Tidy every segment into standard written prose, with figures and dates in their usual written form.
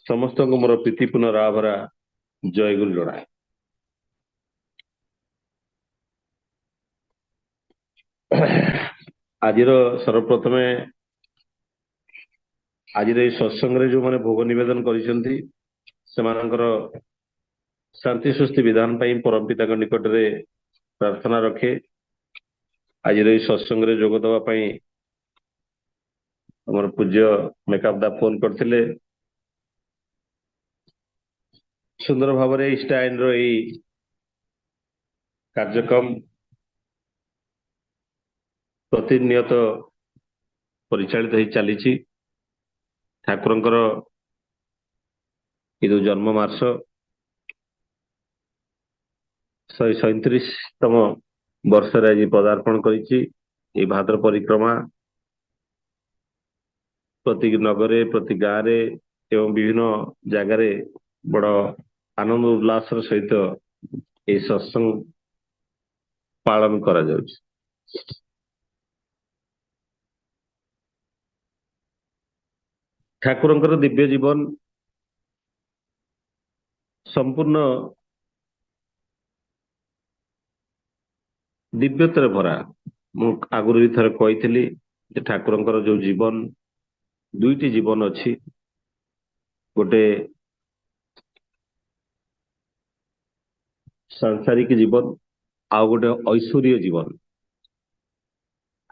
समस्त को मोर प्रीतिपूर्ण राभरा जय गुरु जनाए। आज सर्वप्रथमे आज सत्संग जो मैंने भोग निवेदन करिसेंती सेमानकर शांति सुस्ति विधान पाई परम पिता निकट में प्रार्थना रखे। आज सत्संग जोग दवाई हमर पूज्य मेकअप दा फोन करथिले। सुंदर भाव स्टाइन कार्यक्रम प्रतिनियत परिचालित हो चली। ठाकुरंकर जो जन्म मास 137तम वर्ष आज पदार्पण कर भाद्र परिक्रमा प्रति नगरे प्रति गाँव एवं विभिन्न जगार बड़ आनंद उल्लास सहित ये सत्संग पालन करा जाउछि। ठाकुरंकर दिव्य जीवन संपूर्ण दिव्यतर भरा। मु आगुरी भी थरे कही ठाकुरंकर जो जीवन दुईटी जीवन अच्छी, गोटे सांसारिक जीवन आ गोटे ऐश्वर्य जीवन।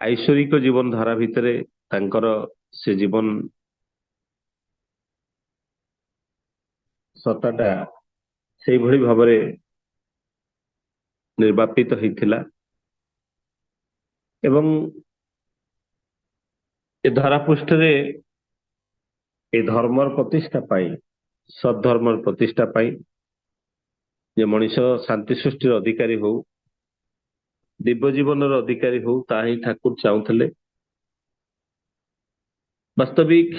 ऐश्वरिक जीवन धारा भितरे तांकर से जीवन सत्ताटा से भली भावरे निर्वापित होइथिला एवं ए धरापृष्ठ रे ए धर्मर प्रतिष्ठा पाई सद्धर्मर प्रतिष्ठा पाई जे मनीष शांति सृष्टि अधिकारी हो दिव्य जीवन अधिकारी हो ताही ठाकुर चाहूले। वास्तविक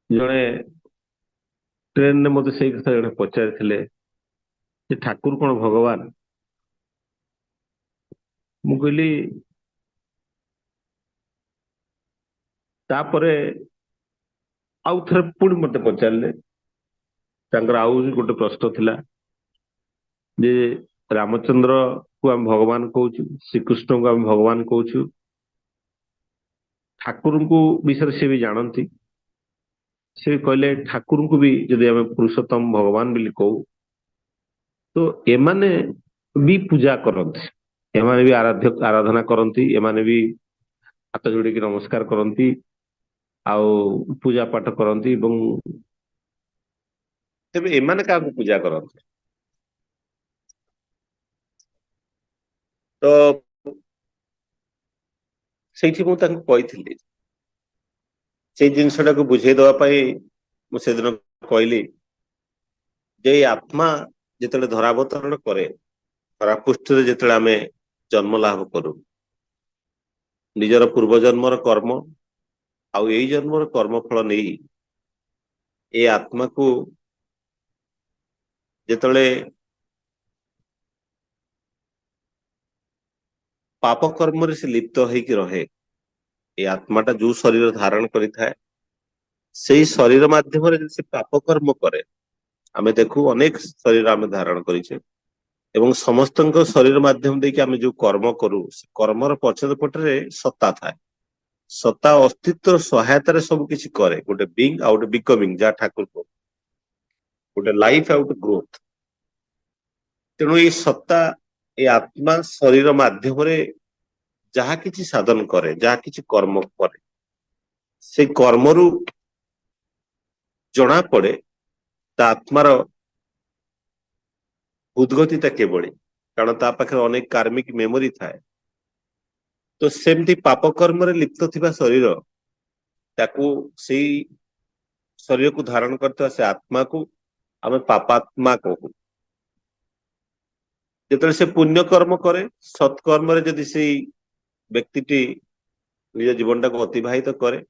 जड़े ट्रेन ने मत से कथा जड़े पचारि ठाकुर कौन भगवान। मु कहली तापरे आउ थे पुणी मत पचारे आउ गोटे प्रश्न थिला जे रामचंद्र को आम भगवान कहूँ श्रीकृष्ण को आम भगवान कहूँ ठाकुर को विषय से भी जानती से कहले ठाकुर को भी जदि आम पुरुषोत्तम भगवान बोली कहू तो एमाने भी पूजा करती एमाने भी आराधना करती एमाने भी हाथ जोड़ी नमस्कार करती आउ पूजा पाठ करती तेरे एमाने क्या पूजा करती। तो से कही से जिनसा को बुझे दवाई मुझे दिन कहली जे आत्मा जिते धरावतरण करे धरापृष्ठ जिते आम जन्म लाभ करूँ निजर पूर्व जन्मर कर्म आउ यही जन्मर कर्मफल नहीं ए आत्मा को जिते पाप कर्म से लिप्त होकर रहे ये आत्माटा जो शरीर धारण करें से शरीर माध्यम से पाप कर्म करे आमे देखू अनेक शरीर आमे धारण करिछे एवं समस्त शरीर माध्यम देखिए आमे जो कर्म करू कर्मर पछद पटरे सत्ता थाए सत्ता अस्तित्व सहायतार सब किछि करे गोटे बीइंग आउट बिकमिंग जा ठाकुर को गोटे लाइफ आउट ग्रोथ। तेणु ये सत्ता ये आत्मा शरीर माध्यम जहा किछि साधन करे जहा किछि कर्म करे से कर्मरु जना पड़े ता आत्मार उद्गतिता केवली कारण ता पाखे अनेक कार्मिक मेमोरी थाए। तो सेमती पाप कर्म लिप्त थिबा शरीर ताकू से शरीर को धारण करता से आत्मा को आम पापात्मा कहू जो से पुण्य कर्म करे सत्कर्म जदि से व्यक्ति निज जीवन टाक अतिवाहित करे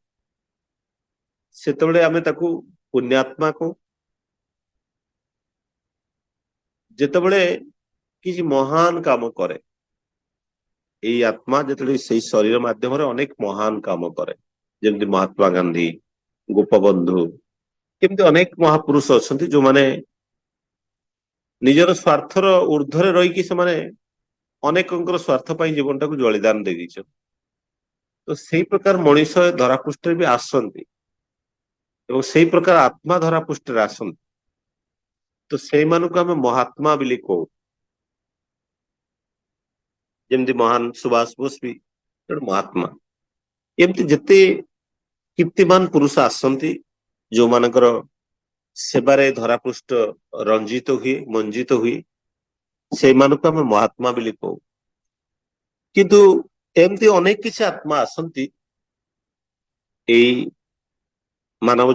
से आम ताकू पुण्यात्मा को जितेबले किसी महान काम करे आत्मा जो से शरीर माध्यम अनेक महान काम करे ଯେମିତି ମହାତ୍ମା ଗାନ୍ଧୀ, ଗୋପବନ୍ଧୁ, କେମିତି ଅନେକ ମହାପୁରୁଷ ଅଛନ୍ତି ଯୋଉମାନେ ନିଜର ସ୍ୱାର୍ଥର ଉର୍ଦ୍ଧ୍ୱରେ ରହିକି ସେମାନେ ଅନେକଙ୍କର ସ୍ୱାର୍ଥ ପାଇଁ ଜୀବନଟାକୁ ବଳିଦାନ ଦେଇଛନ୍ତି। ତ ସେଇ ପ୍ରକାର ମଣିଷ ଏ ଧରାପୃଷ୍ଠରେ ବି ଆସନ୍ତି ଏବଂ ସେଇ ପ୍ରକାର ଆତ୍ମା ଧରାପୃଷ୍ଠରେ ଆସନ୍ତି। ତ ସେଇମାନଙ୍କୁ ଆମେ ମହାତ୍ମା ବୋଲି କହୁ। ଯେମିତି ମହାନ ସୁଭାଷ ବୋଷ ବି ଜଣେ ମହାତ୍ମା। ଏମିତି ଯେତେ କୀର୍ତ୍ତିମାନ ପୁରୁଷ ଆସନ୍ତି ଯୋଉମାନଙ୍କର ସେବାରେ ଧରାପୃଷ୍ଠ ରଞ୍ଜିତ ହୁଏ, ମଞ୍ଜିତ ହୁଏ, ସେଇମାନଙ୍କୁ ଆମେ ମହାତ୍ମା ବୋଲି କହୁ। କିନ୍ତୁ ଏମିତି ଅନେକ କିଛି ଆତ୍ମା ଆସନ୍ତି ଏଇ ମାନବ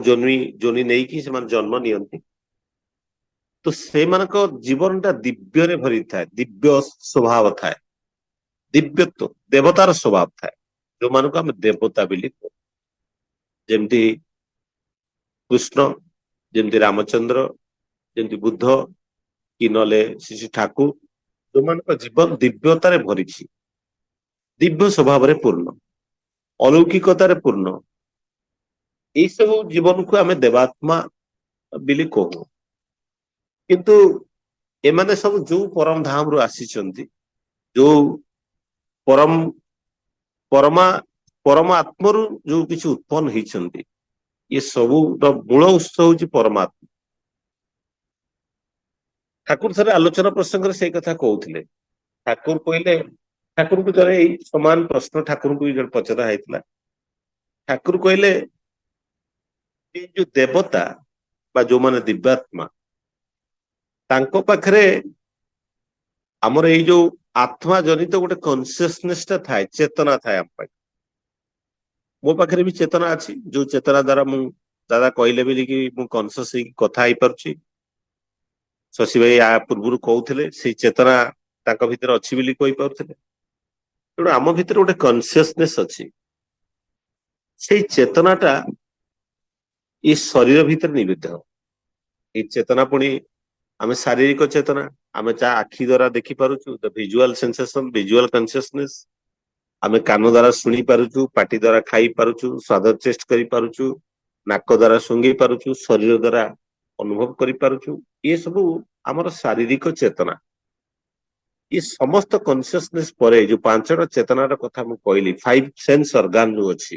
ଯୋନି ନେଇକି ସେମାନେ ଜନ୍ମ ନିଅନ୍ତି। ତ ସେମାନଙ୍କ ଜୀବନଟା ଦିବ୍ୟରେ ଭରିଥାଏ, ଦିବ୍ୟ ସ୍ୱଭାବ ଥାଏ, ଦିବ୍ୟତ୍ୱ ଦେବତାର ସ୍ୱଭାବ ଥାଏ, ଯୋଉମାନଙ୍କୁ ଆମେ ଦେବତା ବୋଲି କହୁ। ଯେମିତି କୃଷ୍ଣ, ଯେମିତି ରାମଚନ୍ଦ୍ର, ଯେମିତି ବୁଦ୍ଧ, କି ନହେଲେ ଶ୍ରୀ ଠାକୁର, ଯୋଉମାନଙ୍କ ଜୀବନ ଦିବ୍ୟତାରେ ଭରିଛି, ଦିବ୍ୟ ସ୍ୱଭାବରେ ପୂର୍ଣ୍ଣ, ଅଲୌକିକତାରେ ପୂର୍ଣ୍ଣ, ଏଇ ସବୁ ଜୀବନକୁ ଆମେ ଦେବାତ୍ମା ବୋଲି କହୁ। କିନ୍ତୁ ଏମାନେ ସବୁ ଯୋଉ ପରମ ଧାମରୁ ଆସିଛନ୍ତି, ଯୋଉ ପରମ ପରମା ପରମ ଆତ୍ମରୁ ଯୋଉ କିଛି ଉତ୍ପନ୍ନ ହେଇଛନ୍ତି, ଏ ସବୁର ମୂଳ ଉତ୍ସ ହଉଛି ପରମାତ୍ମା। ଠାକୁର ଥରେ ଆଲୋଚନା ପ୍ରସଙ୍ଗରେ ସେଇ କଥା କହୁଥିଲେ। ଠାକୁର କହିଲେ, ଠାକୁରଙ୍କୁ ଥରେ ଏଇ ସମାନ ପ୍ରଶ୍ନ ଠାକୁରଙ୍କୁ ବି ପଚରା ହେଇଥିଲା। ଠାକୁର କହିଲେ ଏଇ ଯୋଉ ଦେବତା ବା ଯୋଉମାନେ ଦିବ୍ୟାତ୍ମା, ତାଙ୍କ ପାଖରେ ଆମର ଏଇ ଯୋଉ ଆତ୍ମା ଜନିତ ଗୋଟେ କନସିୟସନେସ ଟା ଥାଏ, ଚେତନା ଥାଏ ଆମ ପାଖରେ। ମୋ ପାଖରେ ବି ଚେତନା ଅଛି, ଯୋଉ ଚେତନା ଦ୍ଵାରା ମୁଁ ଦାଦା କହିଲେ ବୋଲିକି ମୁଁ କନସିୟସ ହେଇକି କଥା ହେଇପାରୁଛି। ଶଶୀ ଭାଇ ଆ ପୂର୍ବରୁ କହୁଥିଲେ ସେଇ ଚେତନା ତାଙ୍କ ଭିତରେ ଅଛି ବୋଲି କହିପାରୁଥିଲେ। ତେଣୁ ଆମ ଭିତରେ ଗୋଟେ କନସିୟସନେସ ଅଛି, ସେଇ ଚେତନାଟା ଏଇ ଶରୀର ଭିତରେ ନିବିଦ୍ଧ। ଏଇ ଚେତନା ପୁଣି ଆମେ ଶାରୀରିକ ଚେତନା, ଆମେ ଯାହା ଆଖି ଦ୍ଵାରା ଦେଖିପାରୁଛୁ, ଭିଜୁଆଲ ସେନ୍ସେସନ, ଭିଜୁଆଲ କନସିୟସନେସ, ଆମେ କାନ ଦ୍ଵାରା ଶୁଣି ପାରୁଛୁ, ପାଟି ଦ୍ଵାରା ଖାଇ ପାରୁଛୁ, ସ୍ୱାଦ ଟେଷ୍ଟ କରିପାରୁଛୁ, ନାକ ଦ୍ଵାରା ଶୁଙ୍ଘି ପାରୁଛୁ, ଶରୀର ଦ୍ଵାରା ଅନୁଭବ କରିପାରୁଛୁ, ଏ ସବୁ ଆମର ଶାରୀରିକ ଚେତନା। ଏ ସମସ୍ତ କନସିୟସନେସ ପରେ ଯୋଉ ପାଞ୍ଚଟା ଚେତନାର କଥା ମୁଁ କହିଲି, ଫାଇଭ ସେନ୍ସ ଅର୍ଗାନ ଯୋଉ ଅଛି,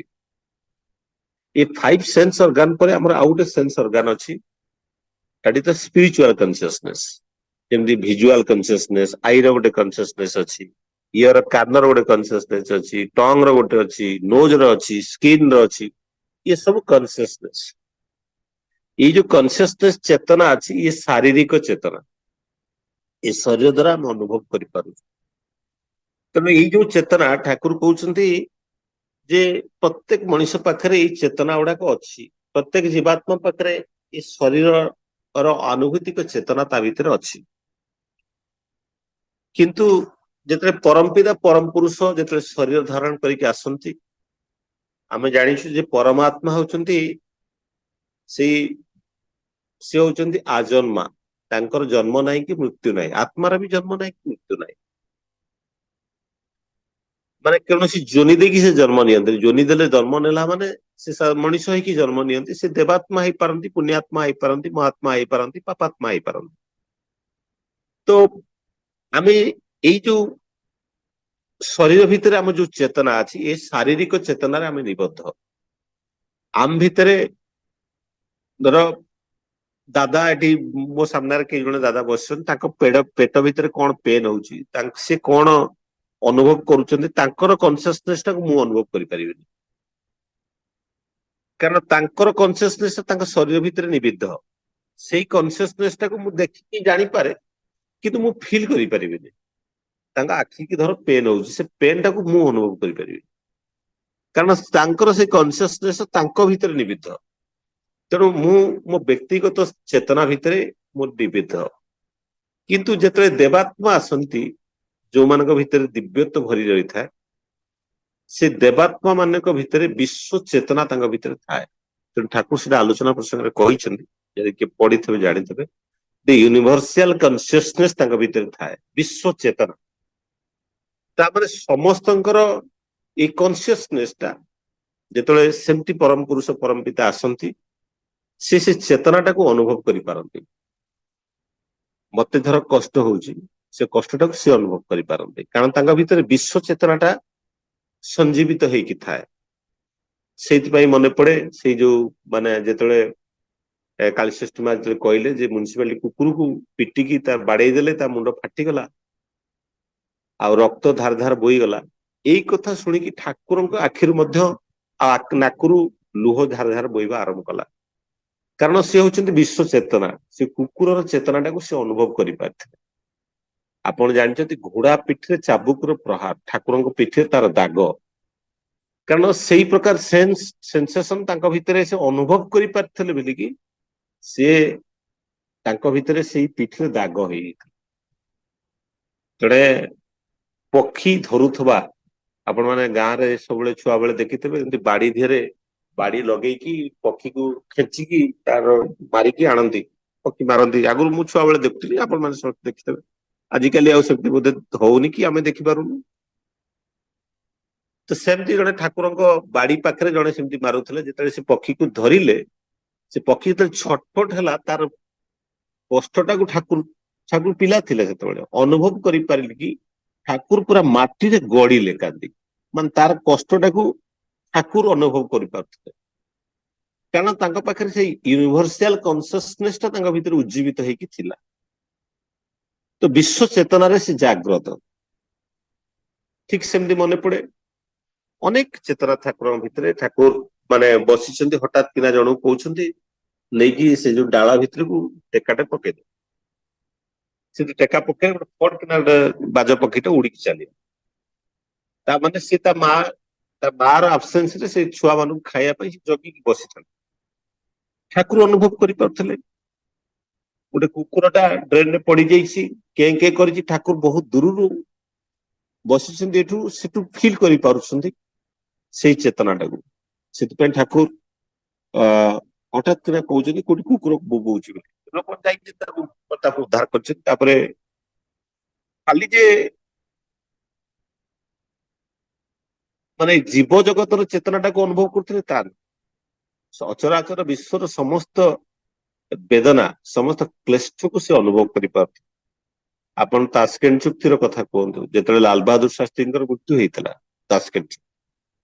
ଏ ଫାଇଭ ସେନ୍ସ ଅର୍ଗାନ ପରେ ଆମର ଆଉ ଗୋଟେ ସେନ୍ସ ଅର୍ଗାନ ଅଛି, that is the spiritual consciousness। ଯେମିତି ଭିଜୁଆଲ କନସିୟସନେସ, ଆଇର ଗୋଟେ କନସିୟସନେସ ଅଛି, ଇୟର କାନର ଗୋଟେ କନସିୟସନେସ ଅଛି, ଟଙ୍ଗ ର ଗୋଟେ ଅଛି, ନୋଜ ର ଅଛି, ସ୍କିନ ର ଅଛି, ଏ ସବୁ କନସିୟସନେସ। ଏଇ ଯୋଉ କନସିୟସନେସ ଚେତନା ଅଛି, ଇଏ ଶାରୀରିକ ଚେତନା, ଏ ଶରୀର ଦ୍ଵାରା ଆମେ ଅନୁଭବ କରିପାରୁ। ତେଣୁ ଏଇ ଯୋଉ ଚେତନା ଠାକୁର କହୁଛନ୍ତି ଯେ ପ୍ରତ୍ୟେକ ମଣିଷ ପାଖରେ ଏଇ ଚେତନା ଗୁଡାକ ଅଛି, ପ୍ରତ୍ୟେକ ଜୀବାତ୍ମା ପାଖରେ ଏ ଶରୀରର ଆନୁଭୂତିକ ଚେତନା ତା ଭିତରେ ଅଛି। କିନ୍ତୁ ଯେତେବେଳେ ପରମପିତା ପରମ ପୁରୁଷ ଯେତେବେଳେ ଶରୀର ଧାରଣ କରିକି ଆସନ୍ତି, ଆମେ ଜାଣିଛୁ ଯେ ପରମାତ୍ମା ହଉଛନ୍ତି ସେଇ, ସେ ହଉଛନ୍ତି ଆଜନ୍ମା, ତାଙ୍କର ଜନ୍ମ ନାହିଁ କି ମୃତ୍ୟୁ ନାହିଁ, ଆତ୍ମାର ବି ଜନ୍ମ ନାହିଁ କି ମୃତ୍ୟୁ ନାହିଁ। ମାନେ କୌଣସି ଜୋନି ଦେଇକି ସେ ଜନ୍ମ ନିଅନ୍ତିନି, ଜୋନି ଦେଲେ ଜନ୍ମ ନେଲା ମାନେ ସେ ମଣିଷ ହେଇକି ଜନ୍ମ ନିଅନ୍ତି, ସେ ଦେବାତ୍ମା ହେଇପାରନ୍ତି, ପୁଣ୍ୟାତ୍ମା ହେଇପାରନ୍ତି, ମହାତ୍ମା ହେଇପାରନ୍ତି, ପାପାତ୍ମା ହେଇପାରନ୍ତି। ତ ଆମେ ଏଇ ଯୋଉ ଶରୀର ଭିତରେ ଆମ ଯୋଉ ଚେତନା ଅଛି, ଏ ଶାରୀରିକ ଚେତନାରେ ଆମେ ନିବଦ୍ଧ। ଆମ ଭିତରେ ଧର ଦାଦା ଏଠି ମୋ ସାମ୍ନାରେ କେଇ ଜଣ ଦାଦା ବସିଛନ୍ତି, ତାଙ୍କ ପେଟ ଭିତରେ କଣ ପେନ ହଉଛି, ସେ କଣ ଅନୁଭବ କରୁଛନ୍ତି, ତାଙ୍କର କନସିୟସନେସ ଟାକୁ ମୁଁ ଅନୁଭବ କରିପାରିବିନି, କାରଣ ତାଙ୍କର କନସିୟସନେସ ତାଙ୍କ ଶରୀର ଭିତରେ ନିବିଦ୍ଧ। ସେଇ କନସିୟସନେସ ଟାକୁ ମୁଁ ଦେଖିକି ଜାଣିପାରେ, କିନ୍ତୁ ମୁଁ ଫିଲ୍ କରିପାରିବିନି। ତାଙ୍କ ଆଖି କି ଧର ପେନ୍ ହଉଛି, ସେ ପେନ୍ ଟାକୁ ମୁଁ ଅନୁଭବ କରିପାରିବି, କାରଣ ତାଙ୍କର ସେଇ କନସିୟସନେସ ତାଙ୍କ ଭିତରେ ନିବିଦ୍ଧ। ତେଣୁ ମୁଁ ମୋ ବ୍ୟକ୍ତିଗତ ଚେତନା ଭିତରେ ମୁଁ ନିବିଦ୍ଧ। କିନ୍ତୁ ଯେତେବେଳେ ଦେବାତ୍ମା ଆସନ୍ତି, ଯୋଉମାନଙ୍କ ଭିତରେ ଦିବ୍ୟତ୍ୱ ଭରି ରହିଥାଏ, ସେ ଦେବାତ୍ମା ମାନଙ୍କ ଭିତରେ ବିଶ୍ଵ ଚେତନା ତାଙ୍କ ଭିତରେ ଥାଏ। ତେଣୁ ଠାକୁର ସେଟା ଆଲୋଚନା ପ୍ରସଙ୍ଗରେ କହିଛନ୍ତି, ଯଦି କିଏ ପଢିଥିବେ ଜାଣିଥିବେ, ୟୁନିଭର୍ସିଆଲ କନସିୟସନେସ ତାଙ୍କ ଭିତରେ ଥାଏ, ବିଶ୍ଵ ଚେତନା। ତାପରେ ସମସ୍ତଙ୍କର ଏଇ କନସିୟସନେସ ଟା ଯେତେବେଳେ ସେମିତି ପରମ ପୁରୁଷ ପରମ ପିତା ଆସନ୍ତି ସେ ଚେତନାଟାକୁ ଅନୁଭବ କରିପାରନ୍ତି। ମତେ ଧର କଷ୍ଟ ହଉଛି, ସେ କଷ୍ଟଟାକୁ ସେ ଅନୁଭବ କରିପାରନ୍ତି, କାରଣ ତାଙ୍କ ଭିତରେ ବିଶ୍ୱ ଚେତନାଟା ସଞ୍ଜୀବିତ ହେଇକି ଥାଏ। ସେଇଥିପାଇଁ ମନେ ପଡେ ସେଇ ଯୋଉ ମାନେ ଯେତେବେଳେ କାଳିଶ୍ୱେଷ୍ଠି ମା ଯେତେବେଳେ କହିଲେ ଯେ ମ୍ୟୁନିସିପାଲିଟି କୁକୁରକୁ ପିଟିକି ତା ବାଡେଇ ଦେଲେ ତା ମୁଣ୍ଡ ଫାଟିଗଲା ଆଉ ରକ୍ତ ଧାର ଧାର ବୋହିଗଲା, ଏଇ କଥା ଶୁଣିକି ଠାକୁରଙ୍କ ଆଖିରୁ ମଧ୍ୟ ନାକରୁ ଲୁହ ଧାର ଧାର ବୋହିବା ଆରମ୍ଭ କଲା। କାରଣ ସେ ହଉଛନ୍ତି ବିଶ୍ୱ ଚେତନା, ସେ କୁକୁରର ଚେତନାଟାକୁ ସେ ଅନୁଭବ କରିପାରିଥିଲେ। ଆପଣ ଜାଣିଛନ୍ତି ଘୋଡା ପିଠିରେ ଚାବୁକର ପ୍ରହାର, ଠାକୁରଙ୍କ ପିଠିରେ ତାର ଦାଗ, କାରଣ ସେଇ ପ୍ରକାର ସେନ୍ସେସନ ତାଙ୍କ ଭିତରେ ସେ ଅନୁଭବ କରିପାରିଥିଲେ ବୋଲିକି ସିଏ ତାଙ୍କ ଭିତରେ ସେଇ ପିଠିରେ ଦାଗ ହେଇଯାଇଥିଲା। ଜଣେ ପକ୍ଷୀ ଧରୁଥିବା, ଆପଣ ମାନେ ଗାଁରେ ସବୁବେଳେ ଛୁଆ ବେଳେ ଦେଖିଥିବେ ଏମିତି ବାଡି ଧିହରେ ବାଡି ଲଗେଇକି ପକ୍ଷୀକୁ ଖେଚିକି ତାର ମାରିକି ଆଣନ୍ତି, ପକ୍ଷୀ ମାରନ୍ତି। ଆଗରୁ ମୁଁ ଛୁଆ ବେଳେ ଦେଖୁଥିଲି, ଆପଣ ମାନେ ସମସ୍ତେ ଦେଖିଥିବେ। ଆଜିକାଲି ଆଉ ସେମିତି ବୋଧେ ହଉନି କି ଆମେ ଦେଖିପାରୁନୁ। ତ ସେମିତି ଜଣେ ଠାକୁରଙ୍କ ବାଡି ପାଖରେ ଜଣେ ସେମିତି ମାରୁଥିଲେ, ଯେତେବେଳେ ସେ ପକ୍ଷୀକୁ ଧରିଲେ, ସେ ପକ୍ଷୀ ଯେତେବେଳେ ଛଟପଟ ହେଲା ତାର କଷ୍ଟଟାକୁ ଠାକୁର ପିଲା ଥିଲେ ସେତେବେଳେ ଅନୁଭବ କରିପାରିଲେ କି ଠାକୁର ପୁରା ମାଟିରେ ଗଡିଲେ କାନ୍ଦି, ମାନେ ତାର କଷ୍ଟଟାକୁ ଠାକୁର ଅନୁଭବ କରିପାରୁଥିଲେ। କାରଣ ତାଙ୍କ ପାଖରେ ସେଇ ୟୁନିଭର୍ସାଲ କନସିୟସନେସ ଟା ତାଙ୍କ ଭିତରେ ଉଜ୍ଜୀବିତ ହେଇକି ଥିଲା। ତ ବିଶ୍ୱ ଚେତନାରେ ସେ ଜାଗ୍ରତ। ଠିକ ସେମିତି ମନେ ପଡେ ଅନେକ ଚେତନା ଠାକୁରଙ୍କ ଭିତରେ, ଠାକୁର ମାନେ ବସିଛନ୍ତି, ହଠାତ୍ କିନା ଜଣକୁ କହୁଛନ୍ତି ନେଇକି ସେ ଯୋଉ ଡାଳ ଭିତରକୁ ଟେକାଟେ ପକେଇଦେ। ସେ ଟେକା ପକେଇଲେ ଗୋଟେ ଫଟ କିନା ଗୋଟେ ବାଜ ପକ୍ଷୀଟା ଉଡିକି ଚାଲିବ। ତାମାନେ ସେ ତା ମାର ଆବସେନ୍ସ ରେ ସେ ଛୁଆ ମାନଙ୍କୁ ଖାଇବା ପାଇଁ ଜଗିକି ବସିଛନ୍ତି। ଠାକୁର ଅନୁଭବ କରିପାରୁଥିଲେ। ଗୋଟେ କୁକୁରଟା ଡ୍ରେନରେ ପଡିଯାଇଛି, କେଁ କେଁ କରିଛି, ଠାକୁର ବହୁତ ଦୂରରୁ ବସିଛନ୍ତି ଏଠୁ ସେଠୁ ଫିଲ୍ କରିପାରୁଛନ୍ତି ସେଇ ଚେତନାଟାକୁ। ସେଥିପାଇଁ ଠାକୁର ହଠାତ୍ କିନା କହୁଛନ୍ତି କୋଉଠି କୁକୁର ବୋବଉଛି ବୋଲି। ଲୋକ ଯାଇକି ତାକୁ ଉଦ୍ଧାର କରିଛନ୍ତି। ତାପରେ ଖାଲି ଯେ ମାନେ ଜୀବ ଜଗତର ଚେତନାଟାକୁ ଅନୁଭବ କରୁଥିଲେ ତା ନୁହେଁ, ଅଚରାଚର ବିଶ୍ୱର ସମସ୍ତ ବେଦନା, ସମସ୍ତ କ୍ଲେଷ୍ଟକୁ ସେ ଅନୁଭବ କରିପାରୁଥିଲେ। ଆପଣ ତାସକେଣ୍ଡ ଚୁକ୍ତିର କଥା କୁହନ୍ତୁ, ଯେତେବେଳେ ଲାଲ ବାହାଦୁର ଶାସ୍ତ୍ରୀଙ୍କର ମୃତ୍ୟୁ ହେଇଥିଲା ତାସକେଣ୍ଡ,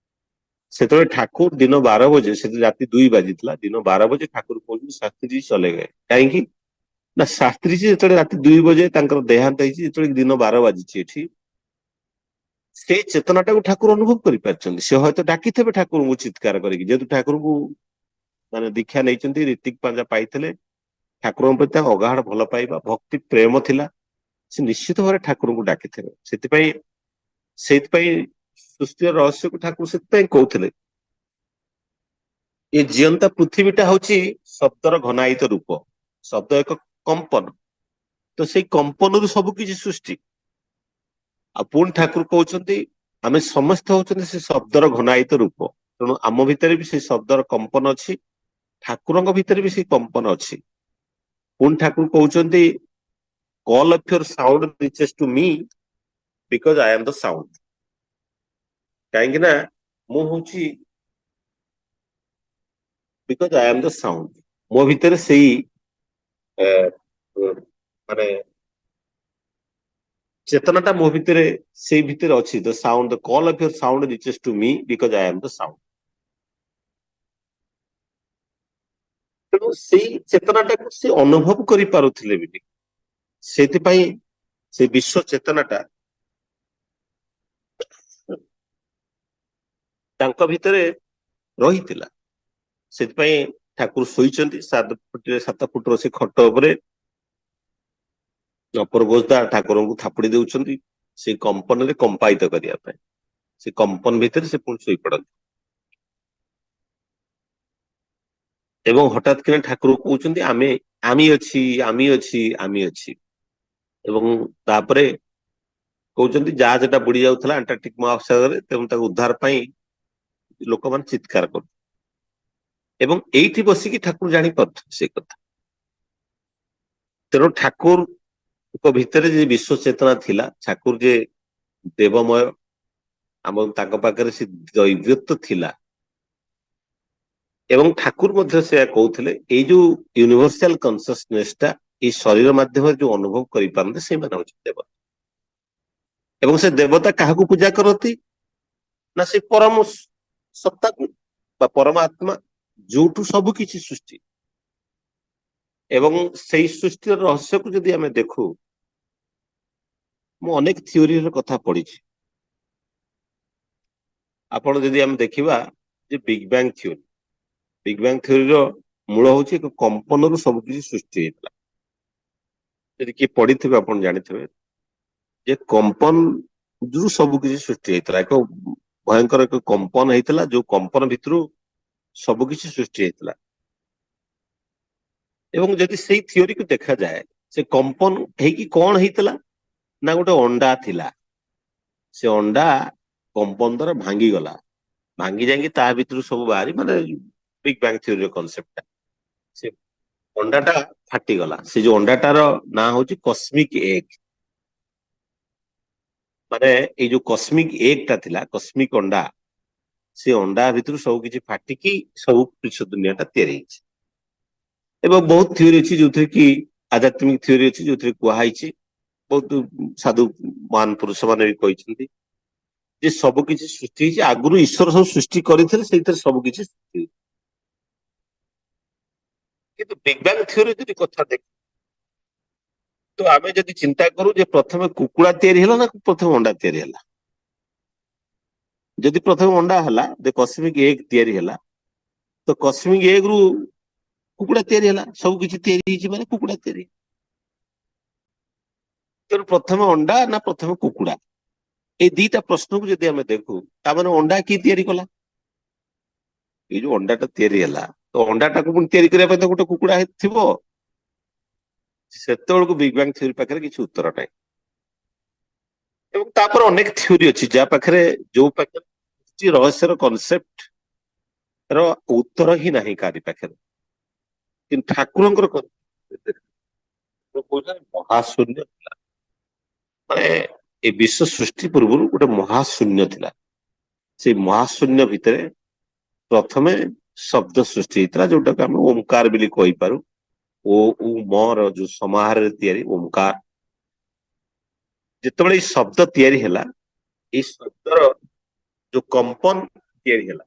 ସେତେବେଳେ ଠାକୁର ଦିନ 12 ବଜେ, ସେଠି ରାତି 2 ବାଜିଥିଲା, ଦିନ 12 ବଜେ ଠାକୁର କହୁଛନ୍ତି ଶାସ୍ତ୍ରୀଜୀ ଚଲେ ଗଏ। କାହିଁକି ନା ଶାସ୍ତ୍ରୀଜୀ ଯେତେବେଳେ ରାତି 2 ବଜେ ତାଙ୍କର ଦେହାନ୍ତ ହେଇଛି, ଯେତେବେଳେ ଦିନ 12 ବାଜିଛି ଏଠି, ସେଇ ଚେତନାଟାକୁ ଠାକୁର ଅନୁଭବ କରିପାରିଛନ୍ତି। ସେ ହୟତ ଡାକିଥିବେ ଠାକୁରଙ୍କୁ ଚିତ୍କାର କରିକି, ଯେହେତୁ ଠାକୁରଙ୍କୁ ମାନେ ଦୀକ୍ଷା ନେଇଛନ୍ତି, ରୀତିକ ପାଞ୍ଜା ପାଇଥିଲେ, ଠାକୁରଙ୍କ ପ୍ରତି ତାଙ୍କ ଅଗାଢ ଭଲ ପାଇବା ଭକ୍ତି ପ୍ରେମ ଥିଲା, ସେ ନିଶ୍ଚିତ ଭାବରେ ଠାକୁରଙ୍କୁ ଡାକିଥିବେ। ସେଇଥିପାଇଁ ସୃଷ୍ଟିର ରହସ୍ୟକୁ ଠାକୁର ସେଥିପାଇଁ କହୁଥିଲେ ଏ ଜିଅନ୍ତା ପୃଥିବୀଟା ହଉଛି ଶବ୍ଦର ଘନାୟିତ ରୂପ। ଶବ୍ଦ ଏକ କମ୍ପନ, ତ ସେଇ କମ୍ପନରୁ ସବୁ କିଛି ସୃଷ୍ଟି। ଆଉ ପୁଣି ଠାକୁର କହୁଛନ୍ତି ଆମେ ସମସ୍ତେ ହଉଛନ୍ତି ସେ ଶବ୍ଦର ଘନାୟିତ ରୂପ, ତେଣୁ ଆମ ଭିତରେ ବି ସେଇ ଶବ୍ଦର କମ୍ପନ ଅଛି, ଠାକୁରଙ୍କ ଭିତରେ ବି ସେଇ କମ୍ପନ ଅଛି। ପୁଣି ଠାକୁର କହୁଛନ୍ତି call of your sound reaches to me because I am the sound. କାହିଁକି ନା ମୁଁ ହଉଛି because I am the sound, ମୋ ଭିତରେ ସେଇ ମାନେ ଚେତନାଟା ମୋ ଭିତରେ ସେଇ ଭିତରେ ଅଛି। The sound, the call of your sound reaches to me because I am the sound. ତେଣୁ ସେଇ ଚେତନାଟାକୁ ସେ ଅନୁଭବ କରିପାରୁଥିଲେ ବୋଲି, ସେଥିପାଇଁ ସେ ବିଶ୍ୱ ଚେତନାଟା ତାଙ୍କ ଭିତରେ ରହିଥିଲା। ସେଥିପାଇଁ ଠାକୁର ଶୋଇଛନ୍ତି 7 ଫୁଟର ସେ ଖଟ ଉପରେ, ଅପରଘୋଷ ଠାକୁରଙ୍କୁ ଥାପୁଡି ଦେଉଛନ୍ତି ସେଇ କମ୍ପନରେ କମ୍ପାୟିତ କରିବା ପାଇଁ। ସେ କମ୍ପନ ଭିତରେ ସେ ପୁଣି ଶୋଇପଡନ୍ତି ଏବଂ ହଠାତ୍ କିନା ଠାକୁର କହୁଛନ୍ତି ଆମି ଅଛି, ଆମି ଅଛି, ଆମି ଅଛି। ଏବଂ ତାପରେ କହୁଛନ୍ତି ଜାହାଜଟା ବୁଡି ଯାଉଥିଲା ଆଣ୍ଟାର୍କଟିକ ମହାସାଗରରେ, ତେଣୁ ତାକୁ ଉଦ୍ଧାର ପାଇଁ ଲୋକମାନେ ଚିତ୍କାର କରୁ ଏବଂ ଏଇଠି ବସିକି ଠାକୁର ଜାଣିପାରୁଛନ୍ତି ସେ କଥା। ତେଣୁ ଠାକୁରଙ୍କ ଭିତରେ ଯେ ବିଶ୍ୱ ଚେତନା ଥିଲା, ଠାକୁର ଯେ ଦେବମୟ, ଆମ ତାଙ୍କ ପାଖରେ ସେ ଦୈବ୍ୟତ୍ୟ ଥିଲା, ଏବଂ ଠାକୁର ମଧ୍ୟ ସେୟା କହୁଥିଲେ ଏଇ ଯୋଉ ୟୁନିଭର୍ସାଲ କନସିୟସନେସ ଟା ଏଇ ଶରୀର ମାଧ୍ୟମରେ ଯୋଉ ଅନୁଭବ କରିପାରନ୍ତି ସେମାନେ ହଉଛନ୍ତି ଦେବତା। ଏବଂ ସେ ଦେବତା କାହାକୁ ପୂଜା କରନ୍ତି ନା ସେ ପରମ ସତ୍ତାକୁ ବା ପରମାତ୍ମା ଯୋଉଠୁ ସବୁ କିଛି ସୃଷ୍ଟି। ଏବଂ ସେଇ ସୃଷ୍ଟିର ରହସ୍ୟକୁ ଯଦି ଆମେ ଦେଖୁ, ମୁଁ ଅନେକ ଥିଓରିର କଥା ପଢିଛି। ଆପଣ ଯଦି ଆମେ ଦେଖିବା ଯେ ବିଗ ବ୍ୟାଙ୍ଗ ଥିଓରି, ବିଗ ବ୍ୟାଙ୍ଗ ଥିଓରିର ମୂଳ ହଉଛି ଏକ କମ୍ପନରୁ ସବୁ କିଛି ସୃଷ୍ଟି ହେଇଥିଲା। ଯଦି କିଏ ପଢିଥିବେ ଆପଣ ଜାଣିଥିବେ ଯେ କମ୍ପନରୁ ସବୁ କିଛି ସୃଷ୍ଟି ହେଇଥିଲା। ଏକ ଭୟଙ୍କର ଏକ କମ୍ପନ ହେଇଥିଲା, ଯୋଉ କମ୍ପନ ଭିତରୁ ସବୁ କିଛି ସୃଷ୍ଟି ହେଇଥିଲା। ଏବଂ ଯଦି ସେଇ ଥିଓରିକୁ ଦେଖାଯାଏ, ସେ କମ୍ପନ ହେଇକି କଣ ହେଇଥିଲା ନା ଗୋଟେ ଅଣ୍ଡା ଥିଲା। ସେ ଅଣ୍ଡା କମ୍ପନ ଦ୍ୱାରା ଭାଙ୍ଗିଗଲା, ଭାଙ୍ଗି ଯାଇକି ତା ଭିତରୁ ସବୁ ବାହାରି, ମାନେ ବିଗ ବ୍ୟାଙ୍ଗ ଥିଓରିର କନସେପ୍ଟଟା, ସେ ଅଣ୍ଡାଟା ଫାଟିଗଲା। ସେ ଯୋଉ ଅଣ୍ଡାଟାର ନାଁ ହଉଛି କସ୍ମିକ ଏଗ। ମାନେ ଏଇ ଯୋଉ କସ୍ମିକ ଏଗ ଟା ଥିଲା, କସ୍ମିକ ଅଣ୍ଡା, ସେ ଅଣ୍ଡା ଭିତରୁ ସବୁ କିଛି ଫାଟିକି ସବୁ ବିଶ୍ୱ ଦୁନିଆ ଟା ତିଆରି ହେଇଛି। ଏବଂ ବହୁତ ଥିଓରି ଅଛି ଯୋଉଥିରେ କି ଆଧ୍ୟାତ୍ମିକ ଥିଓରି ଅଛି ଯୋଉଥିରେ କୁହାଯାଇଛି, ବହୁତ ସାଧୁ ମହାନ ପୁରୁଷ ମାନେ ବି କହିଛନ୍ତି ଯେ ସବୁ କିଛି ସୃଷ୍ଟି ହେଇଛି, ଆଗରୁ ଈଶ୍ୱର ସବୁ ସୃଷ୍ଟି କରିଥିଲେ, ସେଇଥିରେ ସବୁ କିଛି ସୃଷ୍ଟି ହେଇଛି। କିନ୍ତୁ ବିଗ ବ୍ୟାଙ୍ଗ ଥିଓରି ଯଦି କଥା ଦେଖ, ତ ଆମେ ଯଦି ଚିନ୍ତା କରୁ ଯେ ପ୍ରଥମେ କୁକୁଡ଼ା ତିଆରି ହେଲା ନା ପ୍ରଥମେ ଅଣ୍ଡା ତିଆରି ହେଲା। ଯଦି ପ୍ରଥମେ ଅଣ୍ଡା ହେଲା, କସ୍ମିକ ଏଗ ତିଆରି ହେଲା, ତ କସ୍ମିକ ଏଗ ରୁ କୁକୁଡ଼ା ତିଆରି ହେଲା, ସବୁ କିଛି ତିଆରି ହେଇଛି ମାନେ କୁକୁଡ଼ା ତିଆରି। ତେଣୁ ପ୍ରଥମେ ଅଣ୍ଡା ନା ପ୍ରଥମେ କୁକୁଡ଼ା, ଏଇ ଦିଟା ପ୍ରଶ୍ନକୁ ଯଦି ଆମେ ଦେଖୁ, ତାମାନେ ଅଣ୍ଡା କିଏ ତିଆରି କଲା? ଏଇ ଯୋଉ ଅଣ୍ଡାଟା ତିଆରି ହେଲା, ତ ଅଣ୍ଡାଟାକୁ ପୁଣି ତିଆରି କରିବା ପାଇଁ ତ ଗୋଟେ କୁକୁଡ଼ା ଥିବ। ସେତେବେଳକୁ ବିଗ ବ୍ୟାଙ୍ଗ ଥିଓରି ପାଖରେ କିଛି ଉତ୍ତର ନାହିଁ। ଏବଂ ତାପରେ ଅନେକ ଥିଓରି ଅଛି ଯାହା ପାଖରେ, ଯୋଉ ପାଖରେ ରହସ୍ୟର କନସେପ୍ଟ ର ଉତ୍ତର ହିଁ ନାହିଁ କାରି ପାଖରେ। କିନ୍ତୁ ଠାକୁରଙ୍କର ମହାଶୂନ୍ୟ ଥିଲା, ମାନେ ଏ ବିଶ୍ୱ ସୃଷ୍ଟି ପୂର୍ବରୁ ଗୋଟେ ମହାଶୂନ୍ୟ ଥିଲା। ସେଇ ମହାଶୂନ୍ୟ ଭିତରେ ପ୍ରଥମେ ଶବ୍ଦ ସୃଷ୍ଟି ହେଇଥିଲା, ଯୋଉଟାକୁ ଆମେ ଓମକାର ବୋଲି କହିପାରୁ। ଓ ଉ ମ ର ଯୋଉ ସମାହାରରେ ତିଆରି ଓମକାର। ଯେତେବେଳେ ଏଇ ଶବ୍ଦ ତିଆରି ହେଲା, ଏଇ ଶବ୍ଦର ଯୋଉ କମ୍ପନ ତିଆରି ହେଲା,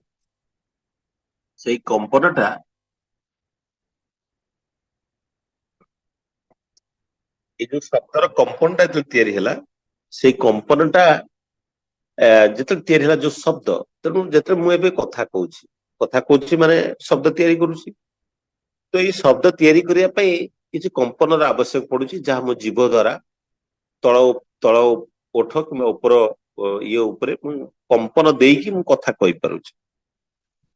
ସେଇ କମ୍ପନ ଟା, ଏଇ ଯୋଉ ଶବ୍ଦର କମ୍ପନ ଟା ଯୋଉ ତିଆରି ହେଲା, ସେଇ କମ୍ପନ ଟା ଯେତେବେଳେ ତିଆରି ହେଲା ଯୋଉ ଶବ୍ଦ, ତେଣୁ ଯେତେବେଳେ ମୁଁ ଏବେ କଥା କହୁଛି ମାନେ ଶବ୍ଦ ତିଆରି କରୁଛି। ତ ଏଇ ଶବ୍ଦ ତିଆରି କରିବା ପାଇଁ କିଛି କମ୍ପନର ଆବଶ୍ୟକ ପଡୁଛି, ଯାହା ମୋ ଜୀବ ଦ୍ଵାରା ତଳ ତଳ ଓଠ କିମ୍ବା ଉପର ଇଏ ଉପରେ ମୁଁ କମ୍ପନ ଦେଇକି ମୁଁ କଥା କହିପାରୁଛି।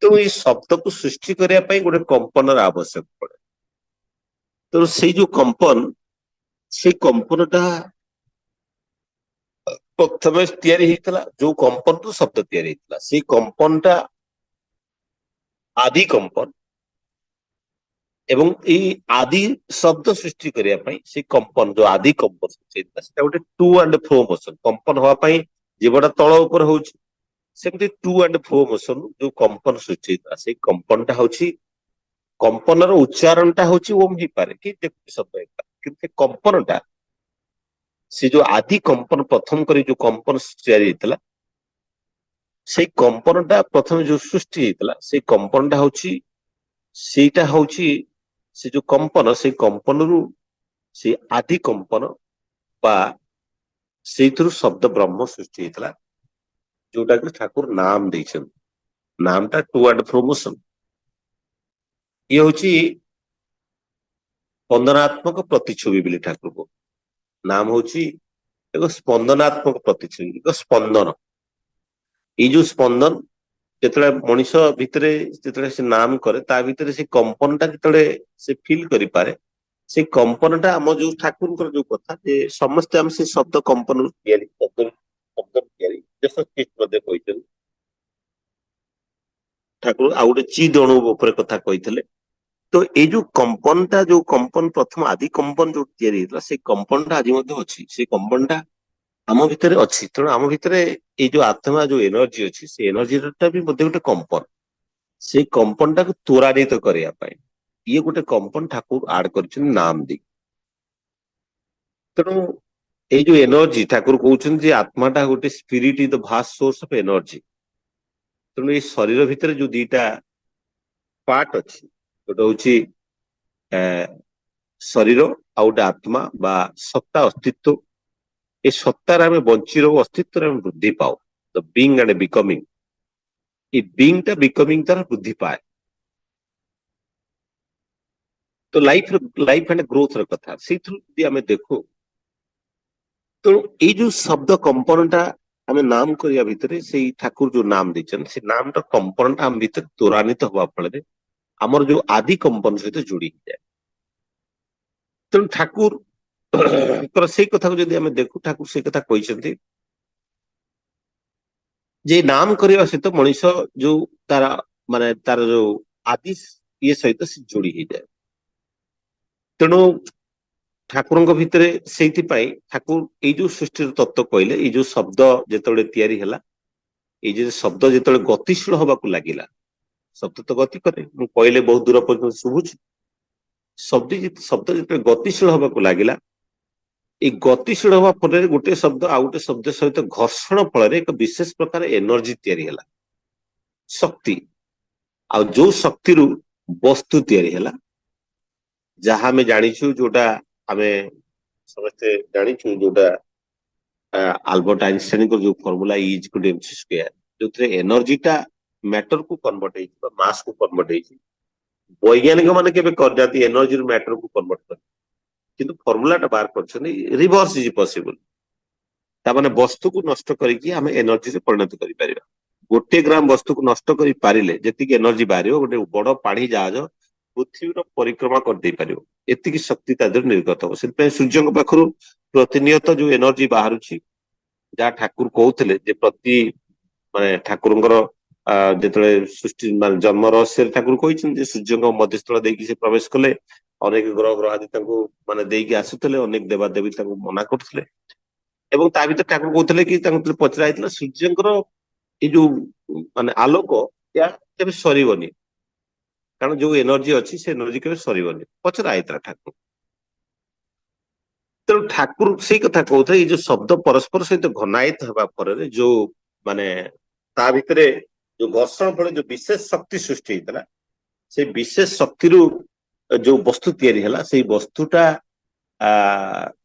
ତେଣୁ ଏଇ ଶବ୍ଦକୁ ସୃଷ୍ଟି କରିବା ପାଇଁ ଗୋଟେ କମ୍ପନର ଆବଶ୍ୟକ ପଡେ। ତେଣୁ ସେଇ ଯୋଉ କମ୍ପନ, ସେଇ କମ୍ପନ ଟା ପ୍ରଥମେ ତିଆରି ହେଇଥିଲା, ଯୋଉ କମ୍ପନରୁ ଶବ୍ଦ ତିଆରି ହେଇଥିଲା, ସେଇ କମ୍ପନ ଟା ଆଦି କମ୍ପନ। ଏବଂ ଏଇ ଆଦି ଶବ୍ଦ ସୃଷ୍ଟି କରିବା ପାଇଁ ସେଇ କମ୍ପନ, ଯୋଉ ଆଦି କମ୍ପନ ସେଟା ଗୋଟେ ଟୁ ଆଣ୍ଡ ଫ୍ରୋ ମୋସନ। କମ୍ପନ ହବା ପାଇଁ ଜୀବଟା ତଳ ଉପରେ ହଉଛି, ସେମିତି ଟୁ ଆଣ୍ଡ ଫ୍ରୋ ମୋସନ ଯୋଉ କମ୍ପନ ସୃଷ୍ଟି ହେଇଥିଲା, ସେଇ କମ୍ପନ ଟା ହଉଛି, କମ୍ପନର ଉଚ୍ଚାରଣ ଟା ହଉଛି ଓମ୍ ହେଇପାରେ କି ଯେକୌଣସି ଶବ୍ଦ ହେଇପାରେ, କିନ୍ତୁ ସେ କମ୍ପନ ଟା, ସେ ଯୋଉ ଆଦି କମ୍ପନ, ପ୍ରଥମ କରି ଯୋଉ କମ୍ପନ ତିଆରି ହେଇଥିଲା, ସେଇ କମ୍ପନ ଟା ପ୍ରଥମେ ଯୋଉ ସୃଷ୍ଟି ହେଇଥିଲା, ସେଇ କମ୍ପନ ଟା ହଉଛି, ସେଇଟା ହଉଛି ସେ ଯୋଉ କମ୍ପନ, ସେଇ କମ୍ପନରୁ ସେ ଆଦି କମ୍ପନ ବା ସେଇଥିରୁ ଶବ୍ଦ ବ୍ରହ୍ମ ସୃଷ୍ଟି ହେଇଥିଲା, ଯୋଉଟାକୁ ଠାକୁର ନାମ ଦେଇଛନ୍ତି। ନାମ ଟା ଟୁ ଆଣ୍ଡ ଫ୍ରୋ ମୋସନ। ଇଏ ହଉଛି ସ୍ପନ୍ଦନାତ୍ମକ ପ୍ରତିଛବି ବୋଲି ଠାକୁର କହୁ। ନାମ ହଉଛି ଏକ ସ୍ପନ୍ଦନାତ୍ମକ ପ୍ରତିଛବି, ଏକ ସ୍ପନ୍ଦନ। ଏଇ ଯୋଉ ସ୍ପନ୍ଦନ, ଯେତେବେଳେ ମଣିଷ ଭିତରେ ଯେତେବେଳେ ସେ ନାମ କରେ, ତା ଭିତରେ ସେ କମ୍ପନ ଟା ଯେତେବେଳେ ସେ ଫିଲ୍ କରିପାରେ, ସେଇ କମ୍ପନ ଟା ଆମ ଯୋଉ ଠାକୁରଙ୍କର ଯୋଉ କଥା, ଯେ ସମସ୍ତେ ଆମେ ସେ ଶବ୍ଦ କମ୍ପନରୁ ତିଆରି, ଶବ୍ଦ ତିଆରି ମଧ୍ୟ କହିଛନ୍ତି। ଠାକୁର ଆଉ ଗୋଟେ ଚିଦ୍ ଅଣୁ ଉପରେ କଥା କହିଥିଲେ। ତ ଏଇ ଯୋଉ କମ୍ପନ ଟା, ଯୋଉ କମ୍ପନ ପ୍ରଥମ ଆଦି କମ୍ପନ ଯୋଉ ତିଆରି ହେଇଥିଲା, ସେଇ କମ୍ପନ ଟା ଆଜି ମଧ୍ୟ ଅଛି। ସେଇ କମ୍ପନ ଟା ଆମ ଭିତରେ ଅଛି। ତେଣୁ ଆମ ଭିତରେ ଏଇ ଯୋଉ ଆତ୍ମା, ଯୋଉ ଏନର୍ଜି ଅଛି, ସେ ଏନର୍ଜି ଟା ବି ମଧ୍ୟ ଗୋଟେ କମ୍ପନ। ସେଇ କମ୍ପନ ଟାକୁ ତ୍ୱରାନ୍ୱିତ କରିବା ପାଇଁ ଇଏ ଗୋଟେ କମ୍ପନ ଠାକୁର ଆଡ କରିଛନ୍ତି ନାମ ଦେଇ। ତେଣୁ ଏଇ ଯୋଉ ଏନର୍ଜି ଠାକୁର କହୁଛନ୍ତି ଯେ ଆତ୍ମାଟା ଗୋଟେ spirit is the vast source of energy. ତେଣୁ ଏଇ ଶରୀର ଭିତରେ ଯୋଉ ଦିଟା ପାର୍ଟ ଅଛି, ଗୋଟେ ହଉଛି ଶରୀର ଆଉ ଗୋଟେ ଆତ୍ମା ବା ସତ୍ତା ଅସ୍ତିତ୍ୱ। ଏ ସତ୍ତାରେ ଆମେ ବଞ୍ଚି ରହୁ, ଅସ୍ତିତ୍ୱରେ ଆମେ ବୃଦ୍ଧି ପାଉ। ଦ ବିଙ୍ଗ ଆଣ୍ଡ ବିକମିଂ, এই ବିଙ୍ଗ ଟା ବିକମିଂ ତାର ବୃଦ୍ଧି ପାଏ। ତ ଲାଇଫ ଆଣ୍ଡ ଗ୍ରୋଥ ର କଥା ସେଇଥିରୁ ଯଦି ଆମେ ଦେଖୁ, ତେଣୁ ଏଇ ଯୋଉ ଶବ୍ଦ କମ୍ପନଟା ଆମେ ନାମ କରିବା ଭିତରେ ସେଇ ଠାକୁର ଯୋଉ ନାମ ଦେଇଛନ୍ତି ସେ ନାମର କମ୍ପନଟା ଆମ ଭିତରେ ତ୍ୱରାନ୍ୱିତ ହବା ଫଳରେ ଆମର ଯୋଉ ଆଦି କମ୍ପନ ସହିତ ଯୋଡି ହେଇଯାଏ। ତେଣୁ ଠାକୁର ସେଇ କଥାକୁ ଯଦି ଆମେ ଦେଖୁ, ଠାକୁର ସେଇ କଥା କହିଛନ୍ତି ଯେ ନାମ କରିବା ସହିତ ମଣିଷ ଯୋଉ ତାର ମାନେ ତାର ଯୋଉ ଆଦି ଇଏ ସହିତ ସେ ଯୋଡି ହେଇଯାଏ। ତେଣୁ ଠାକୁରଙ୍କ ଭିତରେ ସେଇଥିପାଇଁ ଠାକୁର ଏଇ ଯୋଉ ସୃଷ୍ଟିର ତତ୍ତ୍ୱ କହିଲେ, ଏଇ ଯୋଉ ଶବ୍ଦ ଯେତେବେଳେ ତିଆରି ହେଲା, ଏଇ ଯୋଉ ଶବ୍ଦ ଯେତେବେଳେ ଗତିଶୀଳ ହବାକୁ ଲାଗିଲା, ଶବ୍ଦ ତ ଗତି କରେ, ମୁଁ କହିଲେ ବହୁତ ଦୂର ପର୍ଯ୍ୟନ୍ତ ଶୁଭୁଛି। ଶବ୍ଦ ଯେତେବେଳେ ଗତିଶୀଳ ହବାକୁ ଲାଗିଲା, ଏଇ ଗତିଶୀଳ ହବା ଫଳରେ ଗୋଟେ ଶବ୍ଦ ଆଉ ଗୋଟେ ଶବ୍ଦ ସହିତ ଘର୍ଷଣ ଫଳରେ ଏକ ବିଶେଷ ପ୍ରକାର ଏନର୍ଜି ତିଆରି ହେଲା, ଶକ୍ତି। ଆଉ ଯୋଉ ଶକ୍ତିରୁ ବସ୍ତୁ ତିଆରି ହେଲା, ଯାହା ଆମେ ଜାଣିଛୁ, ଯୋଉଟା ଆମେ ସମସ୍ତେ ଜାଣିଛୁ, ଯୋଉଟା ଆଲବର୍ଟ ଆଇନଷ୍ଟାଇନଙ୍କ ଯୋଉ formula is equal to MC square, ଯୋଉଥିରେ ଏନର୍ଜିଟା ମ୍ୟାଟରକୁ କନଭର୍ଟ ହେଇଛି ବା ମାସକୁ କନଭର୍ଟ ହେଇଛି। ବୈଜ୍ଞାନିକ ମାନେ କେବେ କରିନାହାନ୍ତି ଏନର୍ଜିରୁ ମ୍ୟାଟରକୁ କନଭର୍ଟ କରି, କିନ୍ତୁ ଫର୍ମୁଲାଟା ବାହାର କରିଛନ୍ତି ରିଭର୍ସ ଇଜ ପସିବଲ। ତାମାନେ ବସ୍ତୁକୁ ନଷ୍ଟ କରିକି ଆମେ ଏନର୍ଜିରେ ପରିଣତ କରିପାରିବା। ଗୋଟେ ଗ୍ରାମ ବସ୍ତୁକୁ ନଷ୍ଟ କରି ପାରିଲେ ଯେତିକି ଏନର୍ଜି ବାହାରିବ, ଗୋଟେ ବଡ ପାଣି ଜାହାଜ ପୃଥିବୀର ପରିକ୍ରମା କରିଦେଇ ପାରିବ। ଏତିକି ଶକ୍ତି ତା ଦେହରୁ ନିର୍ଗତ ହବ। ସେଥିପାଇଁ ସୂର୍ଯ୍ୟଙ୍କ ପାଖରୁ ପ୍ରତିନିୟତ ଯୋଉ ଏନର୍ଜି ବାହାରୁଛି, ଯାହା ଠାକୁର କହୁଥିଲେ ଯେ ପ୍ରତି ମାନେ ଠାକୁରଙ୍କର ଯେତେବେଳେ ସୃଷ୍ଟି ମାନେ ଜନ୍ମ ରହସ୍ୟରେ ଠାକୁର କହିଛନ୍ତି ଯେ ସୂର୍ଯ୍ୟଙ୍କ ମଧ୍ୟସ୍ଥଳ ଦେଇକି ସେ ପ୍ରବେଶ କଲେ, ଅନେକ ଗ୍ରହ ଗ୍ରହ ଆଦି ତାଙ୍କୁ ମାନେ ଦେଇକି ଆସୁଥିଲେ, ଅନେକ ଦେବାଦେବୀ ତାଙ୍କୁ ମନା କରୁଥିଲେ। ଏବଂ ତା ଭିତରେ ଠାକୁର କହୁଥିଲେ କି ତାଙ୍କୁ ପଚରା ହେଇଥିଲା ସୂର୍ଯ୍ୟଙ୍କର ଏଇ ଯୋଉ ମାନେ ଆଲୋକ ଏହା କେବେ ସରିବନି, କାରଣ ଯୋଉ ଏନର୍ଜି ଅଛି ସେ ଏନର୍ଜି କେବେ ସରିବନି, ପଚରା ହେଇଥିଲା ଠାକୁର। ତେଣୁ ଠାକୁର ସେଇ କଥା କହୁଥିଲେ, ଏଇ ଯୋଉ ଶବ୍ଦ ପରସ୍ପର ସହିତ ଘନାୟିତ ହେବା ଫଳରେ ଯୋଉ ମାନେ ତା ଭିତରେ ଯୋଉ ଘର୍ଷଣ ଫଳରେ ଯୋଉ ବିଶେଷ ଶକ୍ତି ସୃଷ୍ଟି ହେଇଥିଲା, ସେଇ ବିଶେଷ ଶକ୍ତିରୁ ଯୋଉ ବସ୍ତୁ ତିଆରି ହେଲା, ସେଇ ବସ୍ତୁଟା